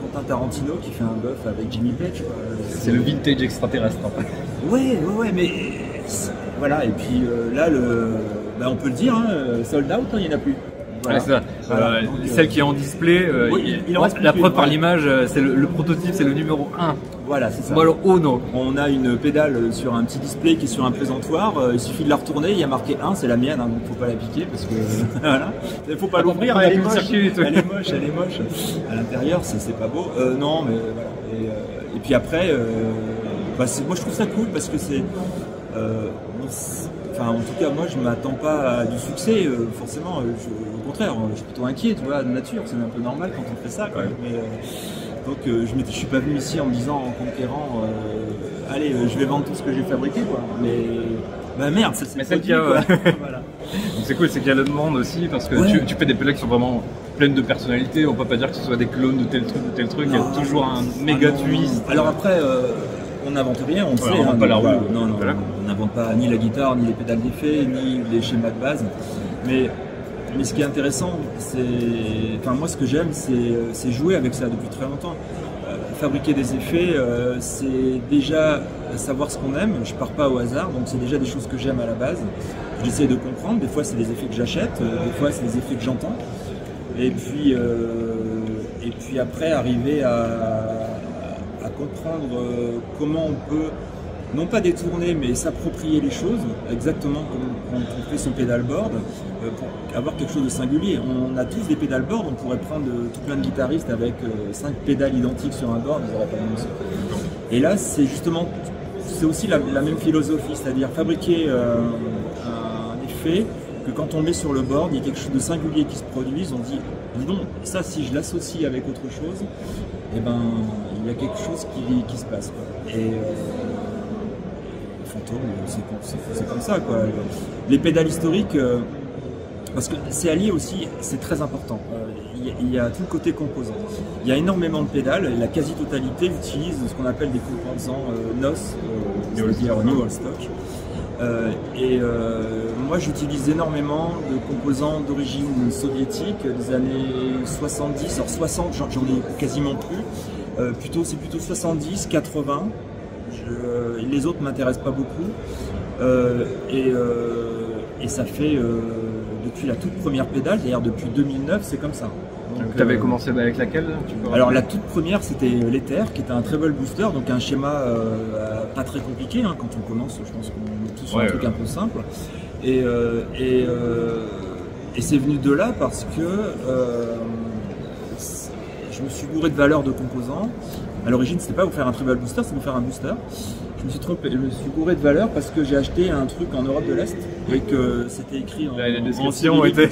Quentin Tarantino qui fait un bœuf avec Jimmy Page quoi. C'est le vintage extraterrestre en fait. Ouais, mais voilà, et puis là on peut le dire, sold out, il n'y en a plus. Voilà. Ouais, c'est ça. Voilà, celle qui est en display, la preuve par l'image, c'est le prototype, c'est le numéro 1. Voilà, c'est ça. Bon, alors, non. On a une pédale sur un petit display qui est sur un présentoir, il suffit de la retourner, il y a marqué 1, c'est la mienne, donc faut pas la piquer parce que voilà. Faut pas l'ouvrir, elle est moche. Elle est moche. À l'intérieur, c'est pas beau. Non, mais voilà. Et puis après, moi je trouve ça cool parce que c'est. Enfin, en tout cas, moi je m'attends pas à du succès, forcément. Au contraire, je suis plutôt inquiet, tu vois, de nature, c'est un peu normal quand on fait ça. Quoi. Mais, donc je suis pas venu ici en me disant, en conquérant, allez, je vais vendre tout ce que j'ai fabriqué, quoi. Mais bah merde, ça c'est celle qui a. Voilà. Donc c'est cool, c'est qu'il y a la demande aussi, parce que tu fais des pédales qui sont vraiment pleines de personnalité. On peut pas dire que ce soit des clones de tel truc ou tel truc. Il y a toujours un méga twist. Alors après. On n'invente rien, on le sait. On pas la roue. Non, on n'invente pas ni la guitare, ni les pédales d'effet, ni les schémas de base. Mais mais ce qui est intéressant, enfin moi ce que j'aime, c'est jouer avec ça depuis très longtemps. Fabriquer des effets, c'est déjà savoir ce qu'on aime. Je pars pas au hasard, donc c'est déjà des choses que j'aime à la base. J'essaie de comprendre. Des fois, c'est des effets que j'achète, des fois, c'est des effets que j'entends. Et puis après, arriver à comprendre comment on peut, non pas détourner, mais s'approprier les choses, exactement comme quand on fait son pédalboard, pour avoir quelque chose de singulier. On a tous des pédalboards, on pourrait prendre tout plein de guitaristes avec 5 pédales identiques sur un board, ils n'auraient pas le même son. Et là, c'est justement, c'est aussi la même philosophie, c'est-à-dire fabriquer un effet que quand on met sur le board, il y a quelque chose de singulier qui se produise, on dit, dis donc, ça si je l'associe avec autre chose, eh ben, il y a quelque chose qui se passe, quoi. Et Fantôme, c'est comme ça, quoi. Les pédales historiques, parce que c'est allié aussi, c'est très important. Il y a tout le côté composant. Il y a énormément de pédales, et la quasi-totalité utilise ce qu'on appelle des composants NOS, c'est-à-dire New Old Stock. Moi j'utilise énormément de composants d'origine soviétique des années 70, alors 60 j'en ai quasiment plus, c'est plutôt 70, 80, les autres m'intéressent pas beaucoup, et ça fait depuis la toute première pédale, d'ailleurs depuis 2009 c'est comme ça. Tu avais commencé avec laquelle? Alors la toute première c'était l'Ether qui était un treble booster, donc un schéma pas très compliqué hein, quand on commence, je pense qu'on est tous sur un truc un peu simple. Et c'est venu de là parce que je me suis bourré de valeurs de composants. À l'origine c'était pas pour faire un treble booster, c'est pour faire un booster. Je me suis trompé, je me suis bourré de valeurs parce que j'ai acheté un truc en Europe de l'Est et que c'était écrit la description était...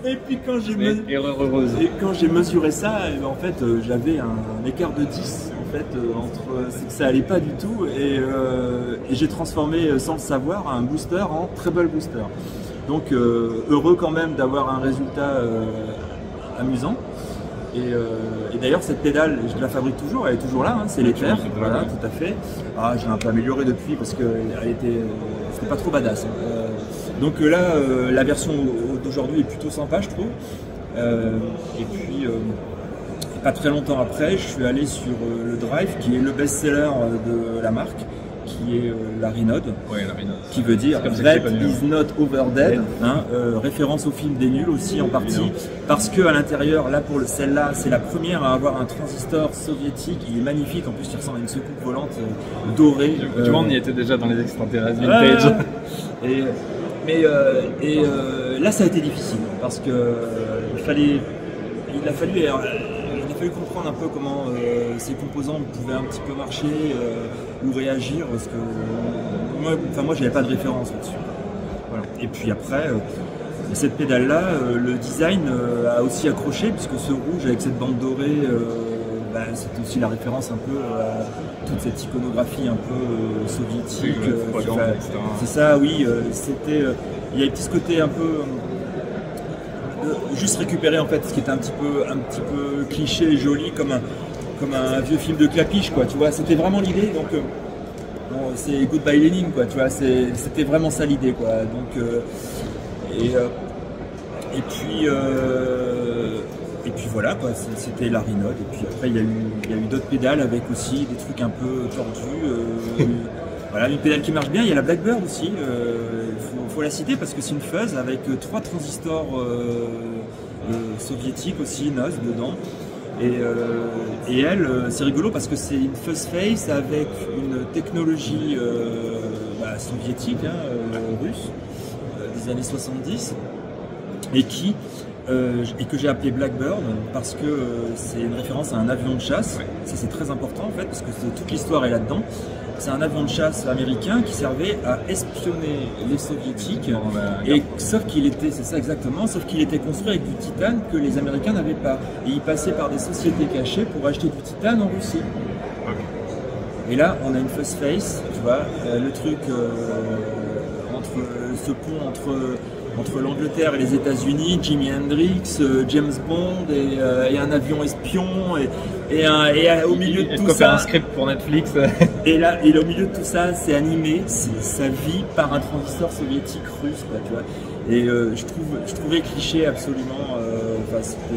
Et puis quand j'ai mesuré ça, en fait j'avais un écart de 10 en fait, c'est que ça allait pas du tout et j'ai transformé sans le savoir un booster en treble booster. Donc heureux quand même d'avoir un résultat amusant. Et d'ailleurs cette pédale, je la fabrique toujours, elle est toujours là, hein, c'est l'Ether, voilà, tout à fait. Ah, je l'ai un peu améliorée depuis parce que c'était pas trop badass. Hein. Donc là, la version d'aujourd'hui est plutôt sympa, je trouve. Et puis, pas très longtemps après, je suis allé sur le Drive, qui est le best-seller de la marque, qui est la Rhinode, qui veut dire That is not over dead, hein, référence au film des nuls aussi en partie, parce que à l'intérieur, là pour celle-là, c'est la première à avoir un transistor soviétique, il est magnifique, en plus il ressemble à une soucoupe volante dorée. Du moins on y était déjà dans les extraterrestres vintage. Là ça a été difficile, parce que il a fallu comprendre un peu comment ces composants pouvaient un petit peu marcher ou réagir, parce que moi j'avais pas de référence là-dessus. Voilà. Et puis après, cette pédale là, le design a aussi accroché, puisque ce rouge avec cette bande dorée, c'est aussi la référence un peu à toute cette iconographie un peu soviétique. C'est ça, oui, il y a ce côté un peu juste récupérer en fait ce qui était un petit peu cliché et joli comme un vieux film de Clapiche, quoi, tu vois, c'était vraiment l'idée. Donc c'est Goodbye Lenin, quoi, tu vois, c'était vraiment ça l'idée, quoi. Donc et puis voilà, quoi, c'était la Rhinode. Et puis après il y a eu d'autres pédales avec aussi des trucs un peu tordus. Voilà, une pédale qui marche bien. Il y a la Blackbird aussi, faut la citer parce que c'est une fuzz avec 3 transistors soviétiques aussi, NOS dedans. Et elle, c'est rigolo parce que c'est une fuzz face avec une technologie soviétique, hein, russe, des années 70, et que j'ai appelé Blackbird parce que c'est une référence à un avion de chasse. Ça c'est très important en fait parce que toute l'histoire est là-dedans. C'est un avion de chasse américain qui servait à espionner les soviétiques, sauf qu'il était, c'est ça exactement, sauf qu'il était construit avec du titane que les Américains n'avaient pas. Et il passait par des sociétés cachées pour acheter du titane en Russie. Et là, on a une fuzz face, tu vois, le truc entre ce pont entre l'Angleterre et les États-Unis, Jimi Hendrix, James Bond et un avion espion et au milieu de tout ça, faire un script pour Netflix. Et là, au milieu de tout ça, c'est animé, ça vit par un transistor soviétique russe, quoi, tu vois. Et je trouvais cliché absolument.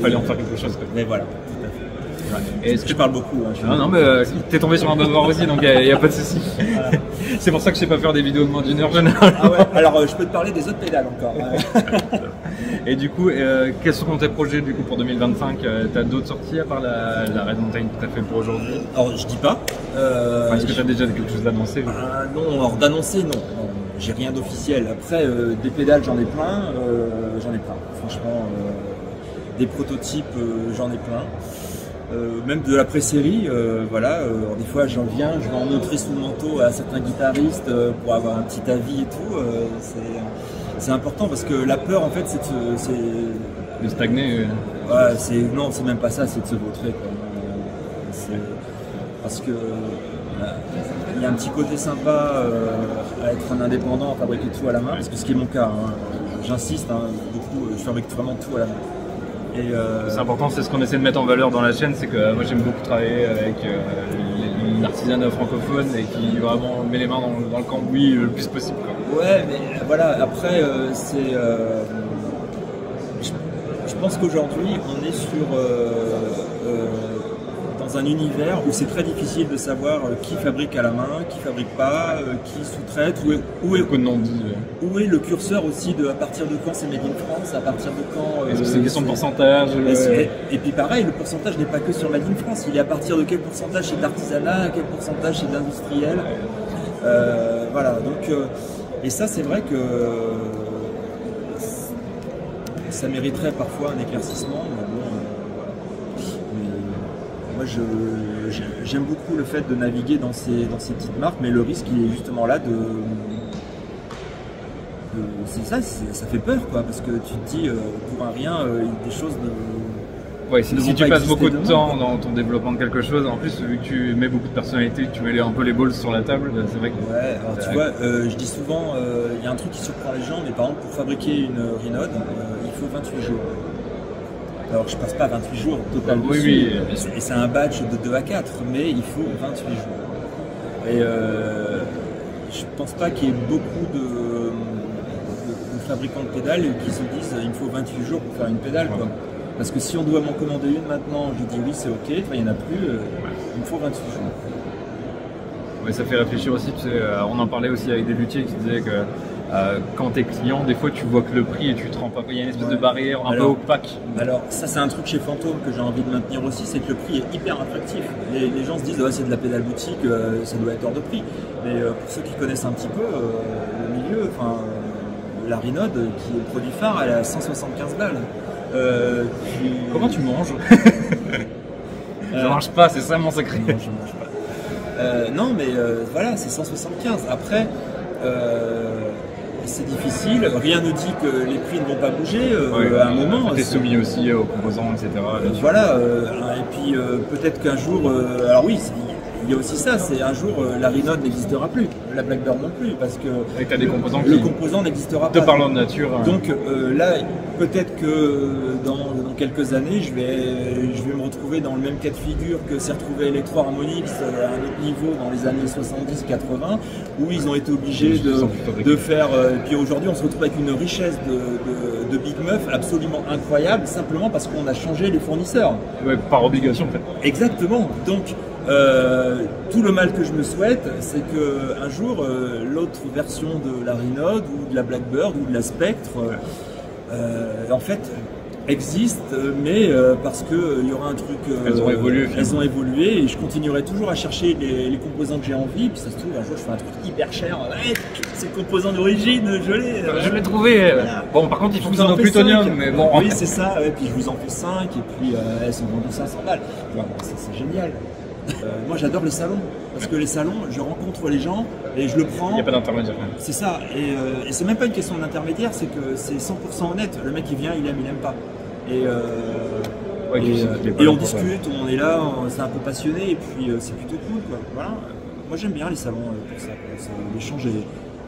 Fallait en faire quelque chose. Mais voilà, tout à fait. Ouais. Est-ce que je parle beaucoup. Hein, non, mais t'es tombé sur un bavard aussi, donc il n'y a pas de souci. Voilà. C'est pour ça que je sais pas faire des vidéos de moins d'1 heure généralement. Ah ouais, alors je peux te parler des autres pédales encore. Et du coup, quels sont tes projets du coup pour 2025? T'as d'autres sorties à part la Red Mountain que t'as fait pour aujourd'hui? Alors je dis pas. Est-ce que t'as déjà quelque chose d'annoncé? Non, alors d'annoncer non. J'ai rien d'officiel. Après, des pédales j'en ai plein. Franchement, des prototypes j'en ai plein. Même de la pré-série, voilà. Alors des fois j'en viens, je vais en montrer sous le manteau à certains guitaristes pour avoir un petit avis et tout. C'est important parce que la peur en fait c'est de stagner. Ouais, non, c'est même pas ça, c'est de se vautrer. Parce que il y a un petit côté sympa à être un indépendant, à fabriquer tout à la main, parce que ce qui est mon cas, hein, j'insiste beaucoup, je fabrique vraiment tout à la main. C'est important, c'est ce qu'on essaie de mettre en valeur dans la chaîne, c'est que moi j'aime beaucoup travailler avec l'artisanat francophone et qui vraiment met les mains dans le cambouis le plus possible. Quoi. Ouais, mais voilà, après je pense qu'aujourd'hui on est dans un univers où c'est très difficile de savoir qui fabrique à la main, qui fabrique pas, qui sous-traite, où est le curseur aussi de à partir de quand c'est made in France, à partir de quand... Est-ce que c'est une question de pourcentage Et puis pareil, le pourcentage n'est pas que sur made in France, il est à partir de quel pourcentage c'est de l'artisanat, quel pourcentage c'est de l'industriel. Voilà, donc... et ça c'est vrai que ça mériterait parfois un éclaircissement, mais bon... Moi, j'aime beaucoup le fait de naviguer dans ces petites marques, mais le risque, il est justement là c'est ça, ça fait peur, quoi, parce que tu te dis, pour un rien, des choses de... Ouais, si tu passes beaucoup de temps dans ton développement de quelque chose, en plus, vu que tu mets beaucoup de personnalité, que tu mets un peu les balls sur la table, c'est vrai que... Ouais, alors tu vois, je dis souvent, il y a un truc qui surprend les gens, mais par exemple, pour fabriquer une Rhinode, il faut 28 jours. Alors je passe pas 28 jours total dessus, oui. Et c'est un batch de 2 à 4, mais il faut 28 jours. Et je pense pas qu'il y ait beaucoup de fabricants de pédales qui se disent il me faut 28 jours pour faire une pédale. Quoi. Parce que si on doit m'en commander une maintenant, je dis oui c'est ok, il n'y en a plus, il me faut 28 jours. Ouais, ça fait réfléchir aussi, tu sais, on en parlait aussi avec des luthiers qui disaient que quand t'es client, des fois tu vois que le prix et tu te rends pas compte, il y a une espèce de barrière un peu opaque. Alors ça c'est un truc chez Fantôme que j'ai envie de maintenir aussi, c'est que le prix est hyper attractif. Les gens se disent c'est de la pédale boutique, ça doit être hors de prix. Mais pour ceux qui connaissent un petit peu le milieu, la Rhinode qui est le produit phare, elle est à 175 balles. Comment tu manges? Je mange pas, c'est ça mon secret. Non, je mange pas. Non mais voilà, c'est 175. Après c'est difficile, rien ne dit que les prix ne vont pas bouger à un moment. Tu es soumis aussi aux composants, etc. Voilà, et puis peut-être qu'un jour, alors oui, il y a aussi ça, c'est un jour la Rhinode n'existera plus, la Blackbird non plus, parce que des composants le composant n'existera pas. Te parlant de nature. Donc là, peut-être que dans quelques années, je vais me retrouver dans le même cas de figure que s'est retrouvé Electro Harmonix à un autre niveau dans les années 70-80, où ils ont été obligés de faire... et puis aujourd'hui, on se retrouve avec une richesse de Big Muff absolument incroyable, simplement parce qu'on a changé les fournisseurs. Ouais, par obligation, en fait. Exactement. Donc, tout le mal que je me souhaite, c'est qu'un jour, l'autre version de la Rhinode ou de la Blackbird ou de la Spectre, en fait, existe, mais parce qu'il y aura un truc... elles ont évolué. Elles ont évolué et je continuerai toujours à chercher les composants que j'ai envie. Puis ça se trouve, un jour, je fais un truc hyper cher. Ouais, c'est le composant d'origine, je l'ai trouvé. Voilà. Bon, par contre, il fonctionne au plutonium, mais bon... Oui, c'est ça. Ouais, puis je vous en fais 5 et puis elles sont vendues 500 balles. Voilà, c'est génial. Moi j'adore les salons, parce que les salons, je rencontre les gens et je le prends. Il n'y a pas d'intermédiaire. C'est ça, et c'est même pas une question d'intermédiaire, c'est que c'est 100% honnête. Le mec il vient, il aime pas. Et on discute, on est là, c'est un peu passionné, et puis c'est plutôt cool, quoi. Voilà. Moi j'aime bien les salons pour ça,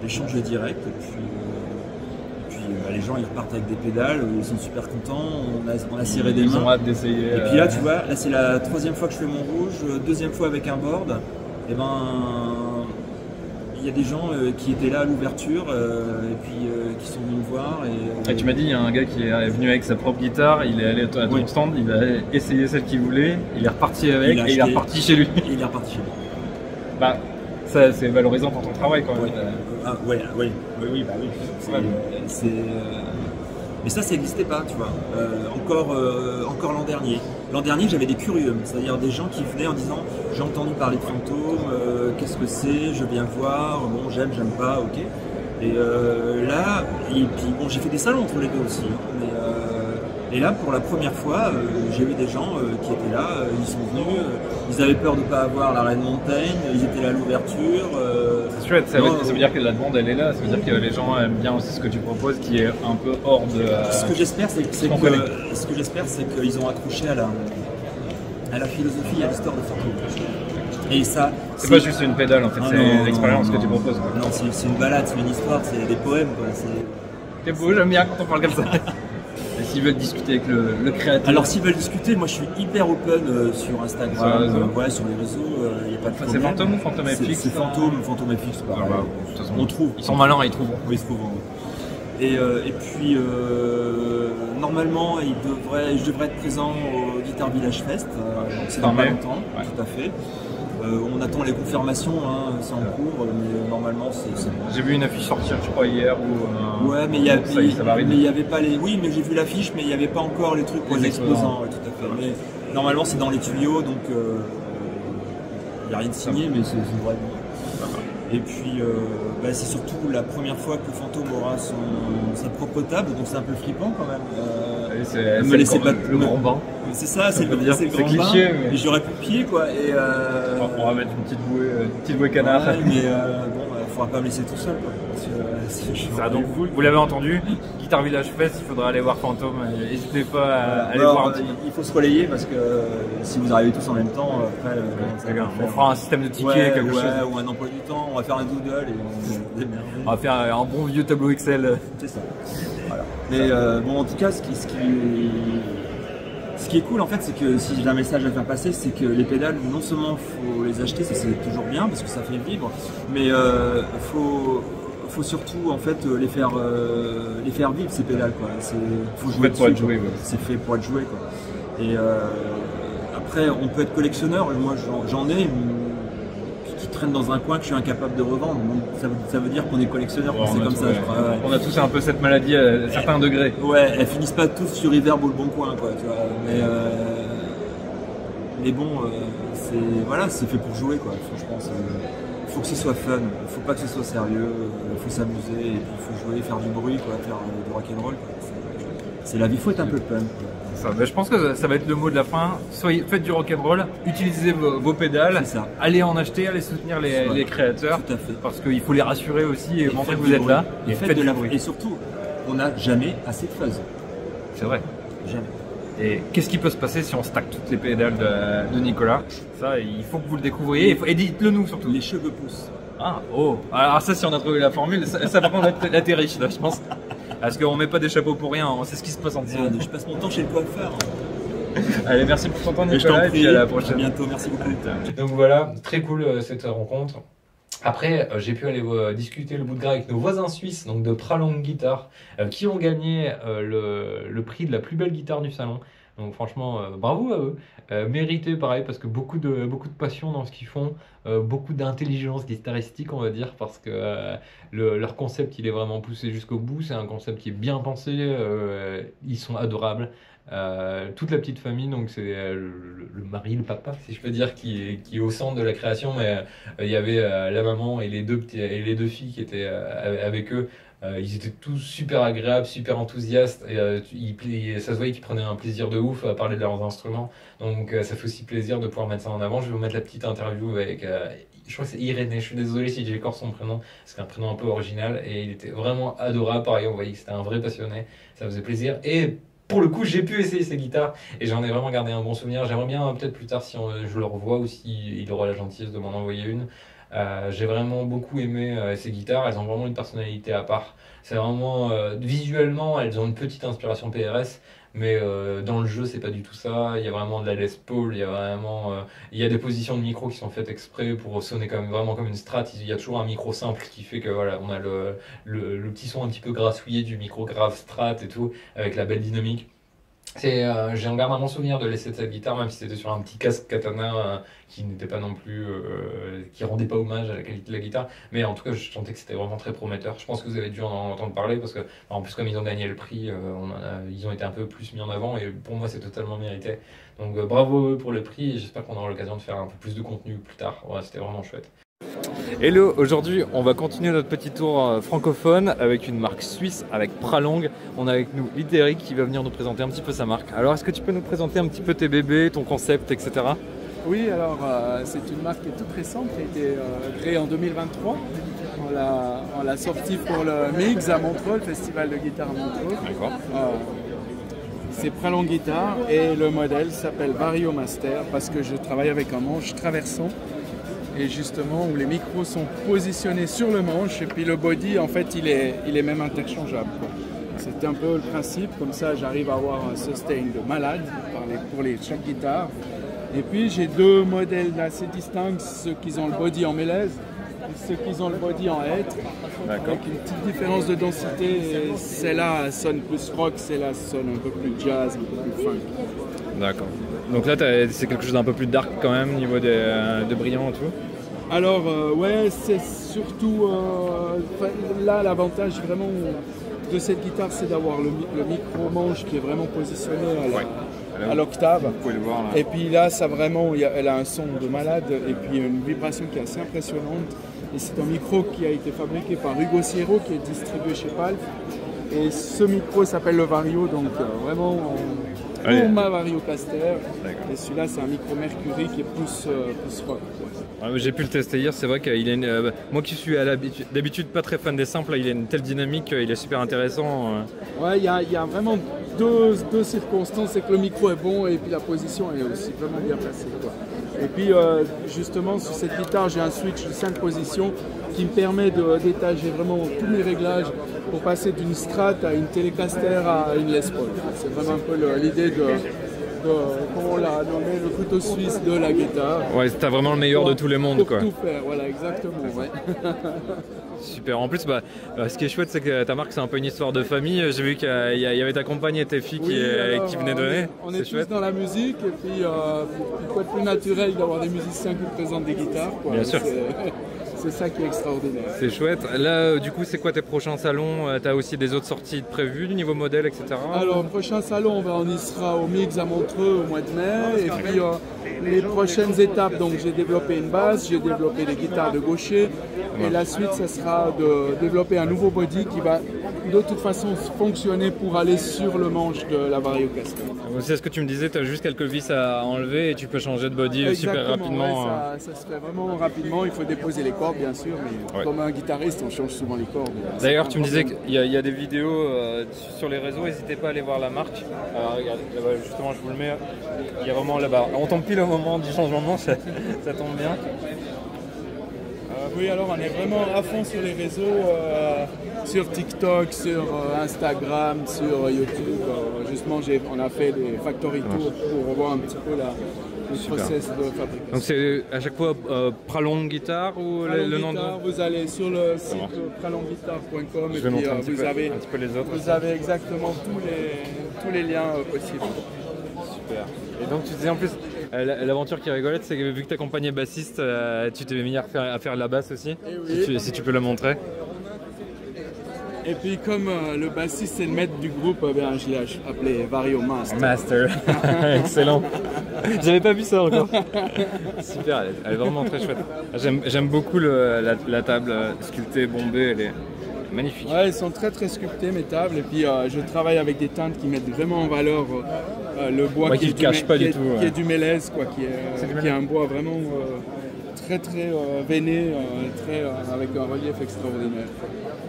l'échange est direct, et puis les gens ils repartent avec des pédales, ils sont super contents, on a serré des mains. Ils ont hâte d'essayer. Et puis là tu vois, là c'est la 3e fois que je fais mon rouge, 2e fois avec un board, et ben il y a des gens qui étaient là à l'ouverture et puis qui sont venus me voir. Et tu m'as dit, il y a un gars qui est venu avec sa propre guitare, il est allé à ton stand, il a essayé celle qu'il voulait, il est reparti avec et il est reparti chez lui. Et il est reparti chez lui. Bah, ça c'est valorisant pour ton travail quand même. Oui. Mais ça n'existait pas, tu vois. Encore l'an dernier. L'an dernier, j'avais des curieux, c'est-à-dire des gens qui venaient en disant j'ai entendu parler de fantômes, qu'est-ce que c'est, je viens voir, bon, j'aime pas, ok. Et là, et puis bon, j'ai fait des salons entre les deux aussi. Et là, pour la première fois, j'ai vu des gens qui étaient là, ils sont venus, ils avaient peur de ne pas avoir la Red Mountain, ils étaient là à l'ouverture. C'est chouette, ça veut dire que la demande elle est là, ça veut dire que les gens aiment bien aussi ce que tu proposes qui est un peu hors de... Ce que j'espère, c'est qu'ils ont accroché à la philosophie, à l'histoire de fantômes. Et ça... C'est pas juste une pédale en fait, c'est l'expérience que tu proposes. Quoi. Non, c'est une balade, c'est une histoire, c'est des poèmes. C'est beau, j'aime bien quand on parle comme ça. Et s'ils veulent discuter avec le créateur. Alors s'ils veulent discuter, moi je suis hyper open sur Instagram, sur les réseaux, il n'y a pas de problème. C'est Fantôme ou Fantôme FX? C'est Fantôme FX, c'est pareil. De toute façon, on trouve. Ils sont malins, ils trouveront. Oui, ils trouveront. Et puis normalement je devrais être présent au Guitar Village Fest, donc c'est dans pas longtemps, tout à fait. On attend les confirmations, c'est en cours, mais normalement c'est bon. J'ai vu une affiche sortir, je crois, hier. Ouais, mais il n'y avait pas les... Oui, mais j'ai vu l'affiche, mais il n'y avait pas encore les trucs pour les exposants. Ouais, tout à fait. Mais normalement c'est dans les tuyaux, donc il n'y a rien de signé, mais c'est vrai. Et puis c'est surtout la première fois que Fantôme aura sa propre table, donc c'est un peu flippant quand même. C'est le grand bain. C'est ça, c'est le grand cliché, bain. Mais j'aurais plus de pied quoi. Et on va mettre une petite bouée canard. Ouais, mais il faudra pas me laisser tout seul quoi. Ça, donc vous l'avez entendu, Guitar Village Fest, il faudra aller voir Fantôme. N'hésitez pas à aller voir. Il faut se relayer parce que si vous arrivez tous en même temps, après on fera un système de tickets, quelque chose. Ou un emploi du temps, on va faire un doodle et on se démerde. On va faire un bon vieux tableau Excel. C'est ça. Voilà. Mais bon, en tout cas, ce qui est cool en fait, c'est que si j'ai un message à faire passer, c'est que les pédales, non seulement faut les acheter, ça c'est toujours bien parce que ça fait vivre, mais faut surtout en fait les faire vivre ces pédales quoi. Faut jouer dessus, jouer. C'est fait pour être joué quoi. Et après, on peut être collectionneur. Et moi, j'en ai qui traînent dans un coin que je suis incapable de revendre. Donc, ça veut dire qu'on est collectionneur. C'est comme ça, je crois. Ouais. On a tous un peu cette maladie à certains degrés. Ouais, elles finissent pas tous sur Reverb ou Le Bon Coin, quoi. Tu vois. Mais bon, c'est fait pour jouer, quoi. Franchement, faut que ce soit fun. Il faut pas que ce soit sérieux. Il faut s'amuser et puis il faut jouer, faire du bruit, quoi, faire du rock'n'roll. C'est la vie. Il faut être un peu punk. Ça, je pense que ça va être le mot de la fin. Faites du rock'n'roll, utilisez vos pédales, allez en acheter, allez soutenir les créateurs. Tout à fait. Parce qu'il faut les rassurer aussi et montrer que vous êtes là. Et faites du bruit. Et surtout, on n'a jamais assez de fuzz. C'est vrai. Jamais. Et qu'est-ce qui peut se passer si on stack toutes les pédales de Nicolas? Ça, il faut que vous le découvriez et dites-le nous surtout. Les cheveux poussent. Ah, oh. Alors ça, si on a trouvé la formule, ça va prendre la terriche là, je pense. Parce qu'on met pas des chapeaux pour rien, on sait ce qui se passe en dessous. Je passe mon temps chez le coiffeur. Allez, merci pour ton temps Nicolas et puis à la prochaine. À bientôt, merci beaucoup. Donc voilà, très cool cette rencontre. Après, j'ai pu aller discuter le bout de gras avec nos voisins suisses, donc de Pralong Guitar, qui ont gagné le prix de la plus belle guitare du salon. Donc franchement, bravo à eux. Mérité pareil parce que beaucoup de passion dans ce qu'ils font, beaucoup d'intelligence guitaristique on va dire parce que leur concept il est vraiment poussé jusqu'au bout. C'est un concept qui est bien pensé, ils sont adorables. Toute la petite famille, donc c'est le mari, le papa, si je peux dire, qui est au centre de la création. Mais il y avait la maman et les deux filles qui étaient avec eux. Ils étaient tous super agréables, super enthousiastes. Et ça se voyait qu'ils prenaient un plaisir de ouf à parler de leurs instruments. Donc ça fait aussi plaisir de pouvoir mettre ça en avant. Je vais vous mettre la petite interview avec. Je crois que c'est Irénée, je suis désolé si j'écorce son prénom, c'est un prénom un peu original et il était vraiment adorable. Pareil, on voyait que c'était un vrai passionné, ça faisait plaisir. Et pour le coup, j'ai pu essayer ces guitares et j'en ai vraiment gardé un bon souvenir. J'aimerais bien peut-être plus tard si je le revois ou s'il aura la gentillesse de m'en envoyer une. J'ai vraiment beaucoup aimé ces guitares, elles ont vraiment une personnalité à part. C'est vraiment, visuellement, elles ont une petite inspiration PRS, mais dans le jeu, c'est pas du tout ça. Il y a vraiment de la Les Paul, il y a des positions de micro qui sont faites exprès pour sonner vraiment comme une strat. Il y a toujours un micro simple qui fait que voilà, on a le petit son un petit peu grassouillé du micro grave strat et tout, avec la belle dynamique. J'en garde un bon souvenir de l'essai de cette guitare, même si c'était sur un petit casque katana qui n'était pas non plus, qui rendait pas hommage à la qualité de la guitare. Mais en tout cas, je sentais que c'était vraiment très prometteur. Je pense que vous avez dû en entendre parler parce que, en plus, comme ils ont gagné le prix, ils ont été un peu plus mis en avant et pour moi, c'est totalement mérité. Donc bravo pour le prix et j'espère qu'on aura l'occasion de faire un peu plus de contenu plus tard. Ouais, c'était vraiment chouette. Hello, aujourd'hui on va continuer notre petit tour francophone avec une marque suisse, avec Pralong. On a avec nous Lidéric qui va venir nous présenter un petit peu sa marque. Alors est-ce que tu peux nous présenter un petit peu tes bébés, ton concept, etc. Oui, alors c'est une marque qui est toute récente, qui a été créée en 2023. On l'a sortie pour le MIGS à Montreux, le festival de guitare à Montreux. D'accord. C'est Pralong Guitar et le modèle s'appelle Vario Master parce que je travaille avec un manche traversant. Et justement où les micros sont positionnés sur le manche et puis le body en fait il est même interchangeable. C'est un peu le principe, comme ça j'arrive à avoir un sustain de malade pour chaque guitare. Et puis j'ai deux modèles assez distincts, ceux qui ont le body en mélèze et ceux qui ont le body en hêtre, avec une petite différence de densité. Celle-là sonne plus rock, celle-là sonne un peu plus jazz, un peu plus funk. D'accord. Donc là, c'est quelque chose d'un peu plus dark quand même, au niveau de brillant et tout. Alors, ouais, c'est surtout... là, l'avantage vraiment de cette guitare, c'est d'avoir le micro-manche qui est vraiment positionné à l'octave. Vous pouvez le voir là. Et puis là, ça vraiment, elle a un son de malade et puis une vibration qui est assez impressionnante. Et c'est un micro qui a été fabriqué par Hugo Sierro, qui est distribué chez Palf. Et ce micro s'appelle le Vario, donc vraiment... pour ma Variocaster, et celui-là c'est un micro Mercury qui est plus rock. J'ai pu le tester hier, c'est vrai qu'il est moi qui suis d'habitude pas très fan des samples, là, il a une telle dynamique, il est super intéressant. Ouais, il y a vraiment deux circonstances, c'est que le micro est bon et puis la position est aussi vraiment bien placée, quoi. Et puis justement sur cette guitare j'ai un switch de 5 positions qui me permet d'étager vraiment tous mes réglages pour passer d'une Strat à une Telecaster à une Les Paul. C'est vraiment un peu l'idée de comment on l'a nommé, le couteau suisse de la guitare. Ouais, t'as vraiment le meilleur de tous les mondes, quoi. Pour tout faire, voilà, exactement. Ouais. Super. En plus, ce qui est chouette, c'est que ta marque, c'est un peu une histoire de famille. J'ai vu qu'il y avait ta compagne et tes filles qui venaient donner. On est tous dans la musique et puis il faut être plus naturel d'avoir des musiciens qui présentent des guitares, quoi. Bien sûr. C'est ça qui est extraordinaire. C'est chouette. Là, du coup, c'est quoi tes prochains salons? Tu as aussi des autres sorties prévues du niveau modèle, etc. Alors, le prochain salon, on y sera au MIGS à Montreux au mois de mai. Et puis, les prochaines étapes, donc j'ai développé une basse, j'ai développé des guitares de gaucher. Et la suite, ça sera de développer un nouveau body qui va de toute façon fonctionner pour aller sur le manche de la Variocaster. C'est ce que tu me disais, tu as juste quelques vis à enlever et tu peux changer de body. Exactement, super rapidement. Ouais, ça se fait vraiment rapidement, il faut déposer les cordes bien sûr, mais comme un guitariste on change souvent les cordes. D'ailleurs tu me disais qu'il y a des vidéos sur les réseaux, n'hésitez pas à aller voir la marque. Alors regarde, là-bas, justement je vous le mets, il y a vraiment là-bas, on tombe pile au moment du changement de manche, ça tombe bien. Oui, alors on est vraiment à fond sur les réseaux, sur TikTok, sur Instagram, sur YouTube. Justement, on a fait des factory tours pour revoir un petit peu le process de fabrication. Donc c'est à chaque fois Pralong Guitar ou le nom de... Vous allez sur le site pralongguitar.com et puis vous avez exactement tous les liens possibles. Super. Et donc tu disais en plus, l'aventure qui est rigolote, c'est que vu que tu accompagnais bassiste, tu t'es mis à faire la basse aussi, si tu peux la montrer. Et puis comme le bassiste c'est le maître du groupe, je l'ai appelé Vario Master. Master, excellent. J'avais pas vu ça encore. Super, elle est vraiment très chouette. J'aime beaucoup la table sculptée, bombée, elle est magnifique. Ouais, elles sont très très sculptées mes tables et puis je travaille avec des teintes qui mettent vraiment en valeur le bois qui est du mélèze, quoi, qui est un bois vraiment très très veiné, avec un relief extraordinaire.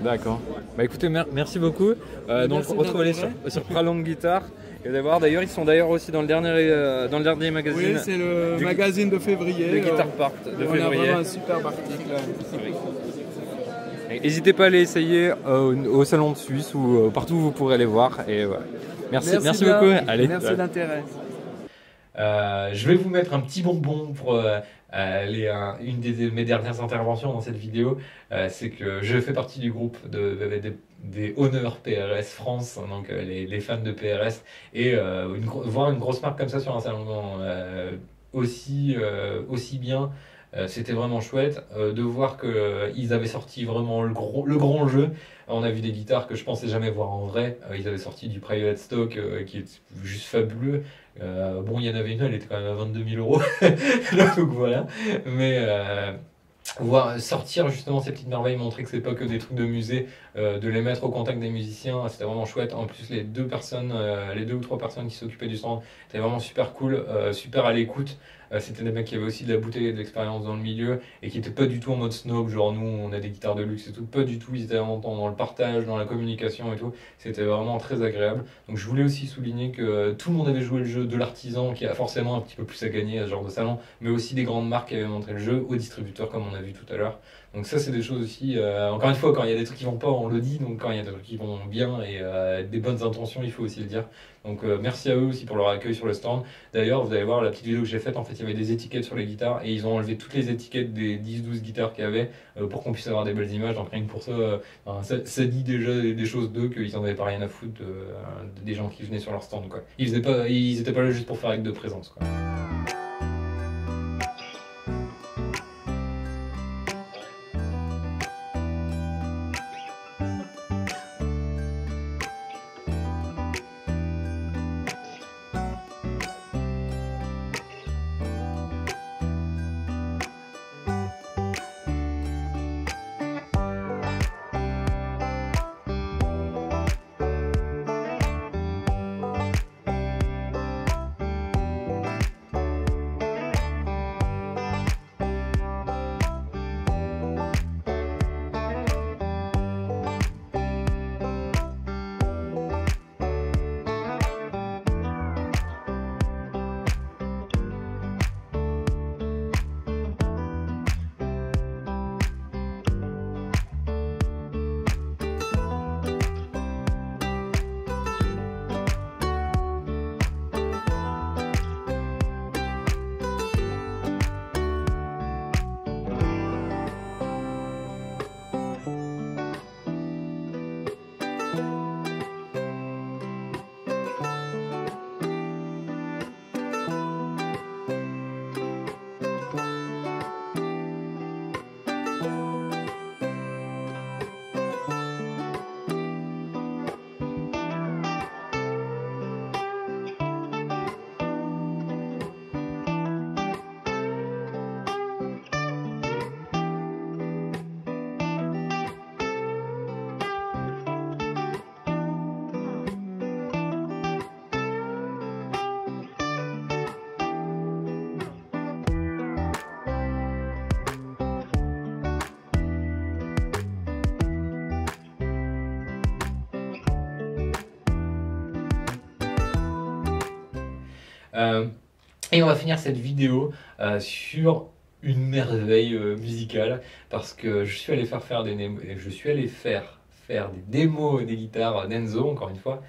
D'accord. Bah écoutez, merci beaucoup. Donc retrouvez-les sur Pralong Guitar. Et d'ailleurs, ils sont d'ailleurs aussi dans le dernier magazine. Oui, c'est le magazine de février. Le Guitar Part de février. On a vraiment un superbe article. N'hésitez pas à aller essayer au Salon de Suisse ou partout où vous pourrez les voir. Et ouais. Merci beaucoup. Allez, merci de l'intérêt. Je vais vous mettre un petit bonbon pour une de mes dernières interventions dans cette vidéo. C'est que je fais partie du groupe des Honneurs PRS France, donc les fans de PRS. Et voir une grosse marque comme ça sur un salon aussi bien, c'était vraiment chouette de voir qu'ils avaient sorti vraiment le grand jeu. On a vu des guitares que je pensais jamais voir en vrai. Ils avaient sorti du Private Stock qui est juste fabuleux. Bon, il y en avait une, elle était quand même à 22 000 €. Donc voilà. Mais voir sortir justement ces petites merveilles, montrer que c'est pas que des trucs de musée, de les mettre au contact des musiciens, c'était vraiment chouette. En plus, les deux ou trois personnes qui s'occupaient du stand, c'était vraiment super cool, super à l'écoute. C'était des mecs qui avaient aussi de la bouteille et de l'expérience dans le milieu et qui étaient pas du tout en mode snob, genre nous on a des guitares de luxe et tout, pas du tout. Ils étaient dans le partage, dans la communication et tout. C'était vraiment très agréable. Donc je voulais aussi souligner que tout le monde avait joué le jeu, de l'artisan qui a forcément un petit peu plus à gagner à ce genre de salon, mais aussi des grandes marques qui avaient montré le jeu, aux distributeurs comme on a vu tout à l'heure. Donc ça c'est des choses aussi, encore une fois, quand il y a des trucs qui vont pas on le dit, donc quand il y a des trucs qui vont bien et des bonnes intentions il faut aussi le dire. Donc merci à eux aussi pour leur accueil sur le stand. D'ailleurs vous allez voir la petite vidéo que j'ai faite, en fait il y avait des étiquettes sur les guitares et ils ont enlevé toutes les étiquettes des 10-12 guitares qu'il y avait pour qu'on puisse avoir des belles images. Donc rien que pour ça, ça dit déjà des choses d'eux, qu'ils en avaient pas rien à foutre des gens qui venaient sur leur stand quoi. Ils étaient pas là juste pour faire acte de présence quoi. Et on va finir cette vidéo sur une merveille musicale parce que je suis allé faire des démos des guitares d'Enzo encore une fois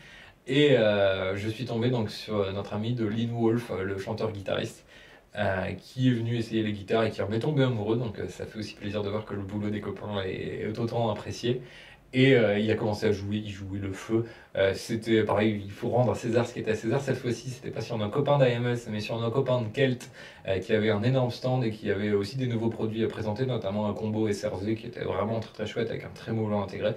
et je suis tombé donc sur notre ami de Lynn Wolf, le chanteur-guitariste qui est venu essayer les guitares et qui en est tombé amoureux, donc ça fait aussi plaisir de voir que le boulot des copains est autant apprécié. Et il a commencé à jouer, il jouait le feu. C'était pareil, il faut rendre à César ce qui était à César. Cette fois-ci, c'était pas sur nos copains d'AMS, mais sur nos copains de Kelt, qui avait un énorme stand et qui avait aussi des nouveaux produits à présenter, notamment un combo SRZ qui était vraiment très très chouette avec un trémolo intégré.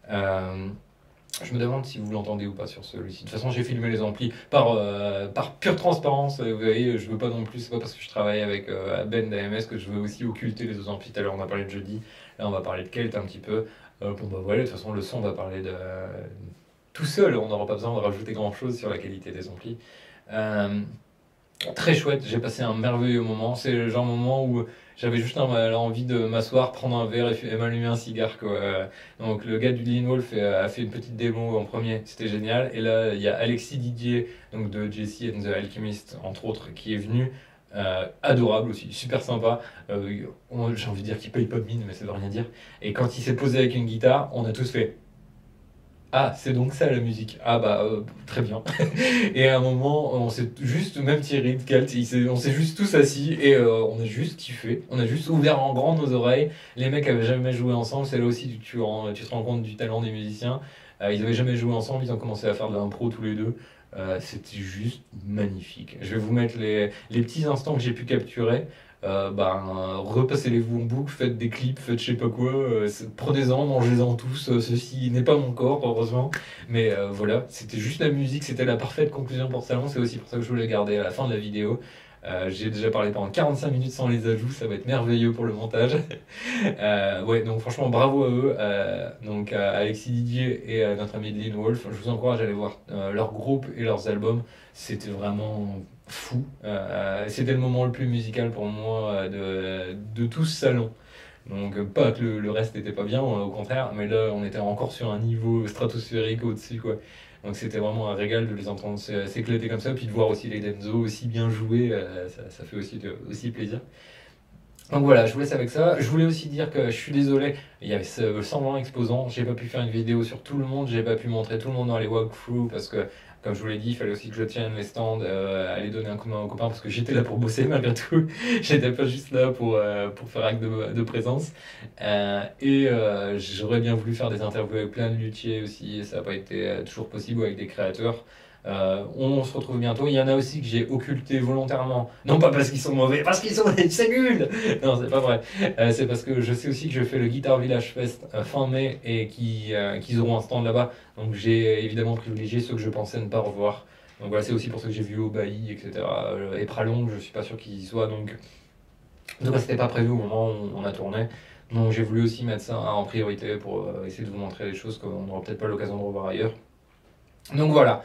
Je me demande si vous l'entendez ou pas sur celui-ci. De toute façon, j'ai filmé les amplis par pure transparence. Vous voyez, je veux pas non plus, c'est pas parce que je travaille avec Ben d'AMS que je veux aussi occulter les autres amplis. Tout à l'heure, on a parlé de jeudi. Là, on va parler de Kelt un petit peu. Bon bah voilà, de toute façon le son va parler de tout seul, on n'aura pas besoin de rajouter grand chose sur la qualité des amplis. Très chouette, j'ai passé un merveilleux moment. C'est le genre de moment où j'avais juste envie de m'asseoir, prendre un verre et m'allumer un cigare, quoi. Donc le gars du Lean Wolf a fait une petite démo en premier, c'était génial. Et là, il y a Alexis Didier, donc de Jesse and the Alchemist, entre autres, qui est venu. Adorable aussi, super sympa. J'ai envie de dire qu'il paye pas de mine, mais ça veut rien dire. Et quand il s'est posé avec une guitare, on a tous fait. Ah, c'est donc ça la musique. Ah bah très bien. Et à un moment, on s'est juste, même Thierry de Kalt, on s'est juste tous assis et on a juste kiffé. On a juste ouvert en grand nos oreilles. Les mecs avaient jamais joué ensemble. C'est là aussi que tu te rends compte du talent des musiciens. Ils avaient jamais joué ensemble. Ils ont commencé à faire de l'impro tous les deux. C'était juste magnifique. Je vais vous mettre les petits instants que j'ai pu capturer. Repassez-les-vous en boucle, faites des clips, faites je sais pas quoi, prenez-en, mangez-en tous, ceci n'est pas mon corps heureusement, mais voilà, c'était juste la musique, c'était la parfaite conclusion pour ce salon, c'est aussi pour ça que je voulais garder à la fin de la vidéo. J'ai déjà parlé pendant 45 minutes sans les ajouts, ça va être merveilleux pour le montage. Ouais, donc franchement bravo à eux, donc à Alexis Didier et à notre ami Lean Wolf. Je vous encourage à aller voir leur groupe et leurs albums, c'était vraiment fou. C'était le moment le plus musical pour moi de tout ce salon. Donc pas que le reste n'était pas bien, au contraire, mais là on était encore sur un niveau stratosphérique au-dessus, quoi. Donc c'était vraiment un régal de les entendre s'éclater comme ça, puis de voir aussi les Denzo aussi bien jouer, ça fait aussi plaisir. Donc voilà, je vous laisse avec ça. Je voulais aussi dire que je suis désolé, il y avait 120 exposants, j'ai pas pu faire une vidéo sur tout le monde, j'ai pas pu montrer tout le monde dans les walkthroughs parce que, comme je vous l'ai dit, il fallait aussi que je tienne les stands, aller donner un coup de main aux copains parce que j'étais là pour bosser malgré tout. J'étais pas juste là pour faire acte de présence. J'aurais bien voulu faire des interviews avec plein de luthiers aussi, et ça n'a pas été toujours possible avec des créateurs. On se retrouve bientôt. Il y en a aussi que j'ai occulté volontairement, non pas parce qu'ils sont mauvais, parce qu'ils sont des nul. Non, c'est pas vrai. C'est parce que je sais aussi que je fais le Guitar Village Fest fin mai et qu'ils auront un stand là-bas. Donc j'ai évidemment privilégié ceux que je pensais ne pas revoir. Donc voilà, c'est aussi pour ça que j'ai vu au Bailly, etc. Et Pralong, je suis pas sûr qu'ils y soient. Donc c'était pas prévu au moment où on a tourné. Donc j'ai voulu aussi mettre ça en priorité pour essayer de vous montrer des choses qu'on n'aura peut-être pas l'occasion de revoir ailleurs. Donc voilà.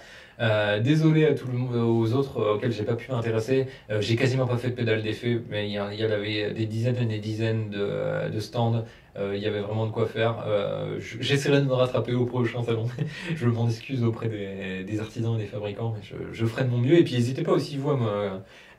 Désolé à aux autres auxquels j'ai pas pu m'intéresser. J'ai quasiment pas fait de pédale d'effet, mais il y avait des dizaines et des dizaines de stands. Il y avait vraiment de quoi faire. J'essaierai de me rattraper au prochain salon. Je m'en excuse auprès des artisans et des fabricants, mais je ferai de mon mieux. Et puis n'hésitez pas aussi vous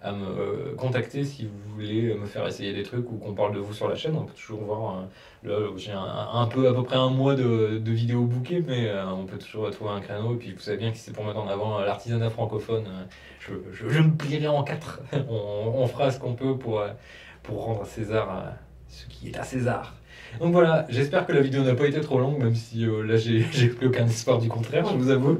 à me contacter si vous voulez me faire essayer des trucs ou qu'on parle de vous sur la chaîne. On peut toujours voir. Là, j'ai à peu près un mois de vidéos bookées, mais on peut toujours trouver un créneau. Et puis vous savez bien que si c'est pour mettre en avant l'artisanat francophone, je me plierai en quatre. On fera ce qu'on peut pour rendre à César ce qui est à César. Donc voilà, j'espère que la vidéo n'a pas été trop longue, même si là j'ai plus aucun espoir du contraire, je vous avoue.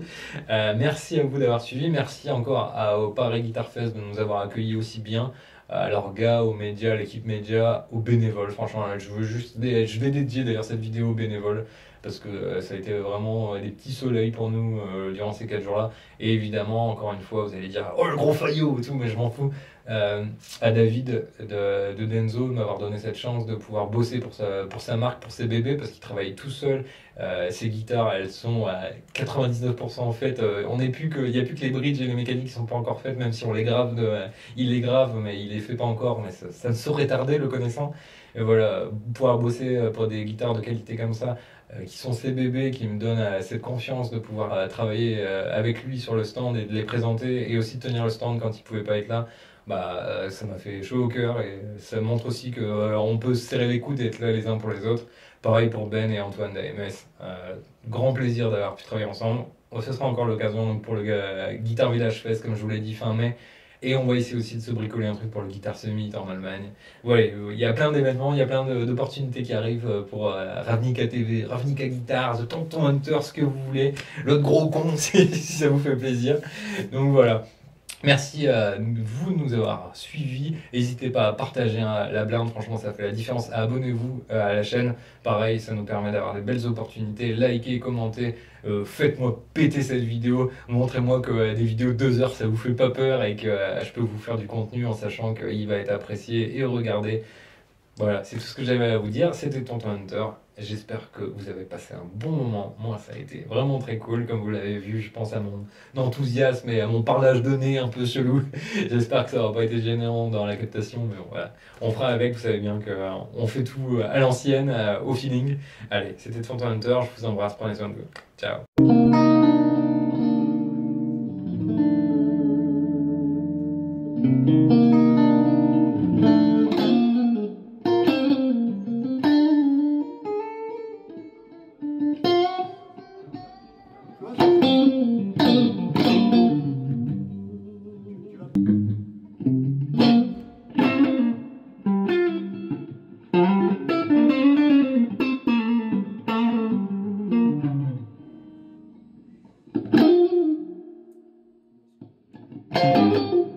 Merci à vous d'avoir suivi, merci encore au Paris Guitar Fest de nous avoir accueillis aussi bien, à leurs gars, aux médias, à l'équipe média, aux bénévoles. Franchement, je vais dédier d'ailleurs cette vidéo aux bénévoles, parce que ça a été vraiment des petits soleils pour nous durant ces 4 jours-là. Et évidemment, encore une fois, vous allez dire « Oh, le gros faillot !» et tout, mais je m'en fous. À David de Denzo de m'avoir donné cette chance de pouvoir bosser pour sa marque, pour ses bébés, parce qu'il travaille tout seul. Ses guitares, elles sont à 99% faites. Il n'y a plus que les bridges et les mécaniques qui sont pas encore faites, même si on les grave, il les grave, mais il les fait pas encore. Mais ça ne saurait tarder, le connaissant. Et voilà, pouvoir bosser pour des guitares de qualité comme ça, qui sont ses bébés, qui me donnent cette confiance de pouvoir travailler avec lui sur le stand et de les présenter, et aussi de tenir le stand quand il pouvait pas être là. Ça m'a fait chaud au cœur, et ça montre aussi qu'on peut se serrer les coudes et être là les uns pour les autres. Pareil pour Ben et Antoine d'AMS. Grand plaisir d'avoir pu travailler ensemble. Ce sera encore l'occasion pour le Guitar Village Fest, comme je vous l'ai dit, fin mai. Et on va essayer aussi de se bricoler un truc pour le Guitar Summit en Allemagne. Voilà, il y a plein d'événements, il y a plein d'opportunités qui arrivent pour Ravnica TV, Ravnica Guitars, The Tonton Hunter, ce que vous voulez. L'autre gros con, si ça vous fait plaisir. Donc voilà. Merci à vous de nous avoir suivis. N'hésitez pas à partager la blinde, franchement ça fait la différence. Abonnez-vous à la chaîne, pareil, ça nous permet d'avoir des belles opportunités. Likez, commentez, faites-moi péter cette vidéo. Montrez-moi que des vidéos de 2 heures ça vous fait pas peur et que je peux vous faire du contenu en sachant qu'il va être apprécié et regardé. Voilà, c'est tout ce que j'avais à vous dire. C'était Tonton Hunter. J'espère que vous avez passé un bon moment. Moi, ça a été vraiment très cool, comme vous l'avez vu. Je pense à mon enthousiasme et à mon parlage de nez un peu chelou. J'espère que ça n'aura pas été gênant dans la captation, mais bon, voilà. On fera avec, vous savez bien qu'on fait tout à l'ancienne, au feeling. Allez, c'était Phantom Hunter, je vous embrasse, prenez soin de vous. Ciao. Thank you.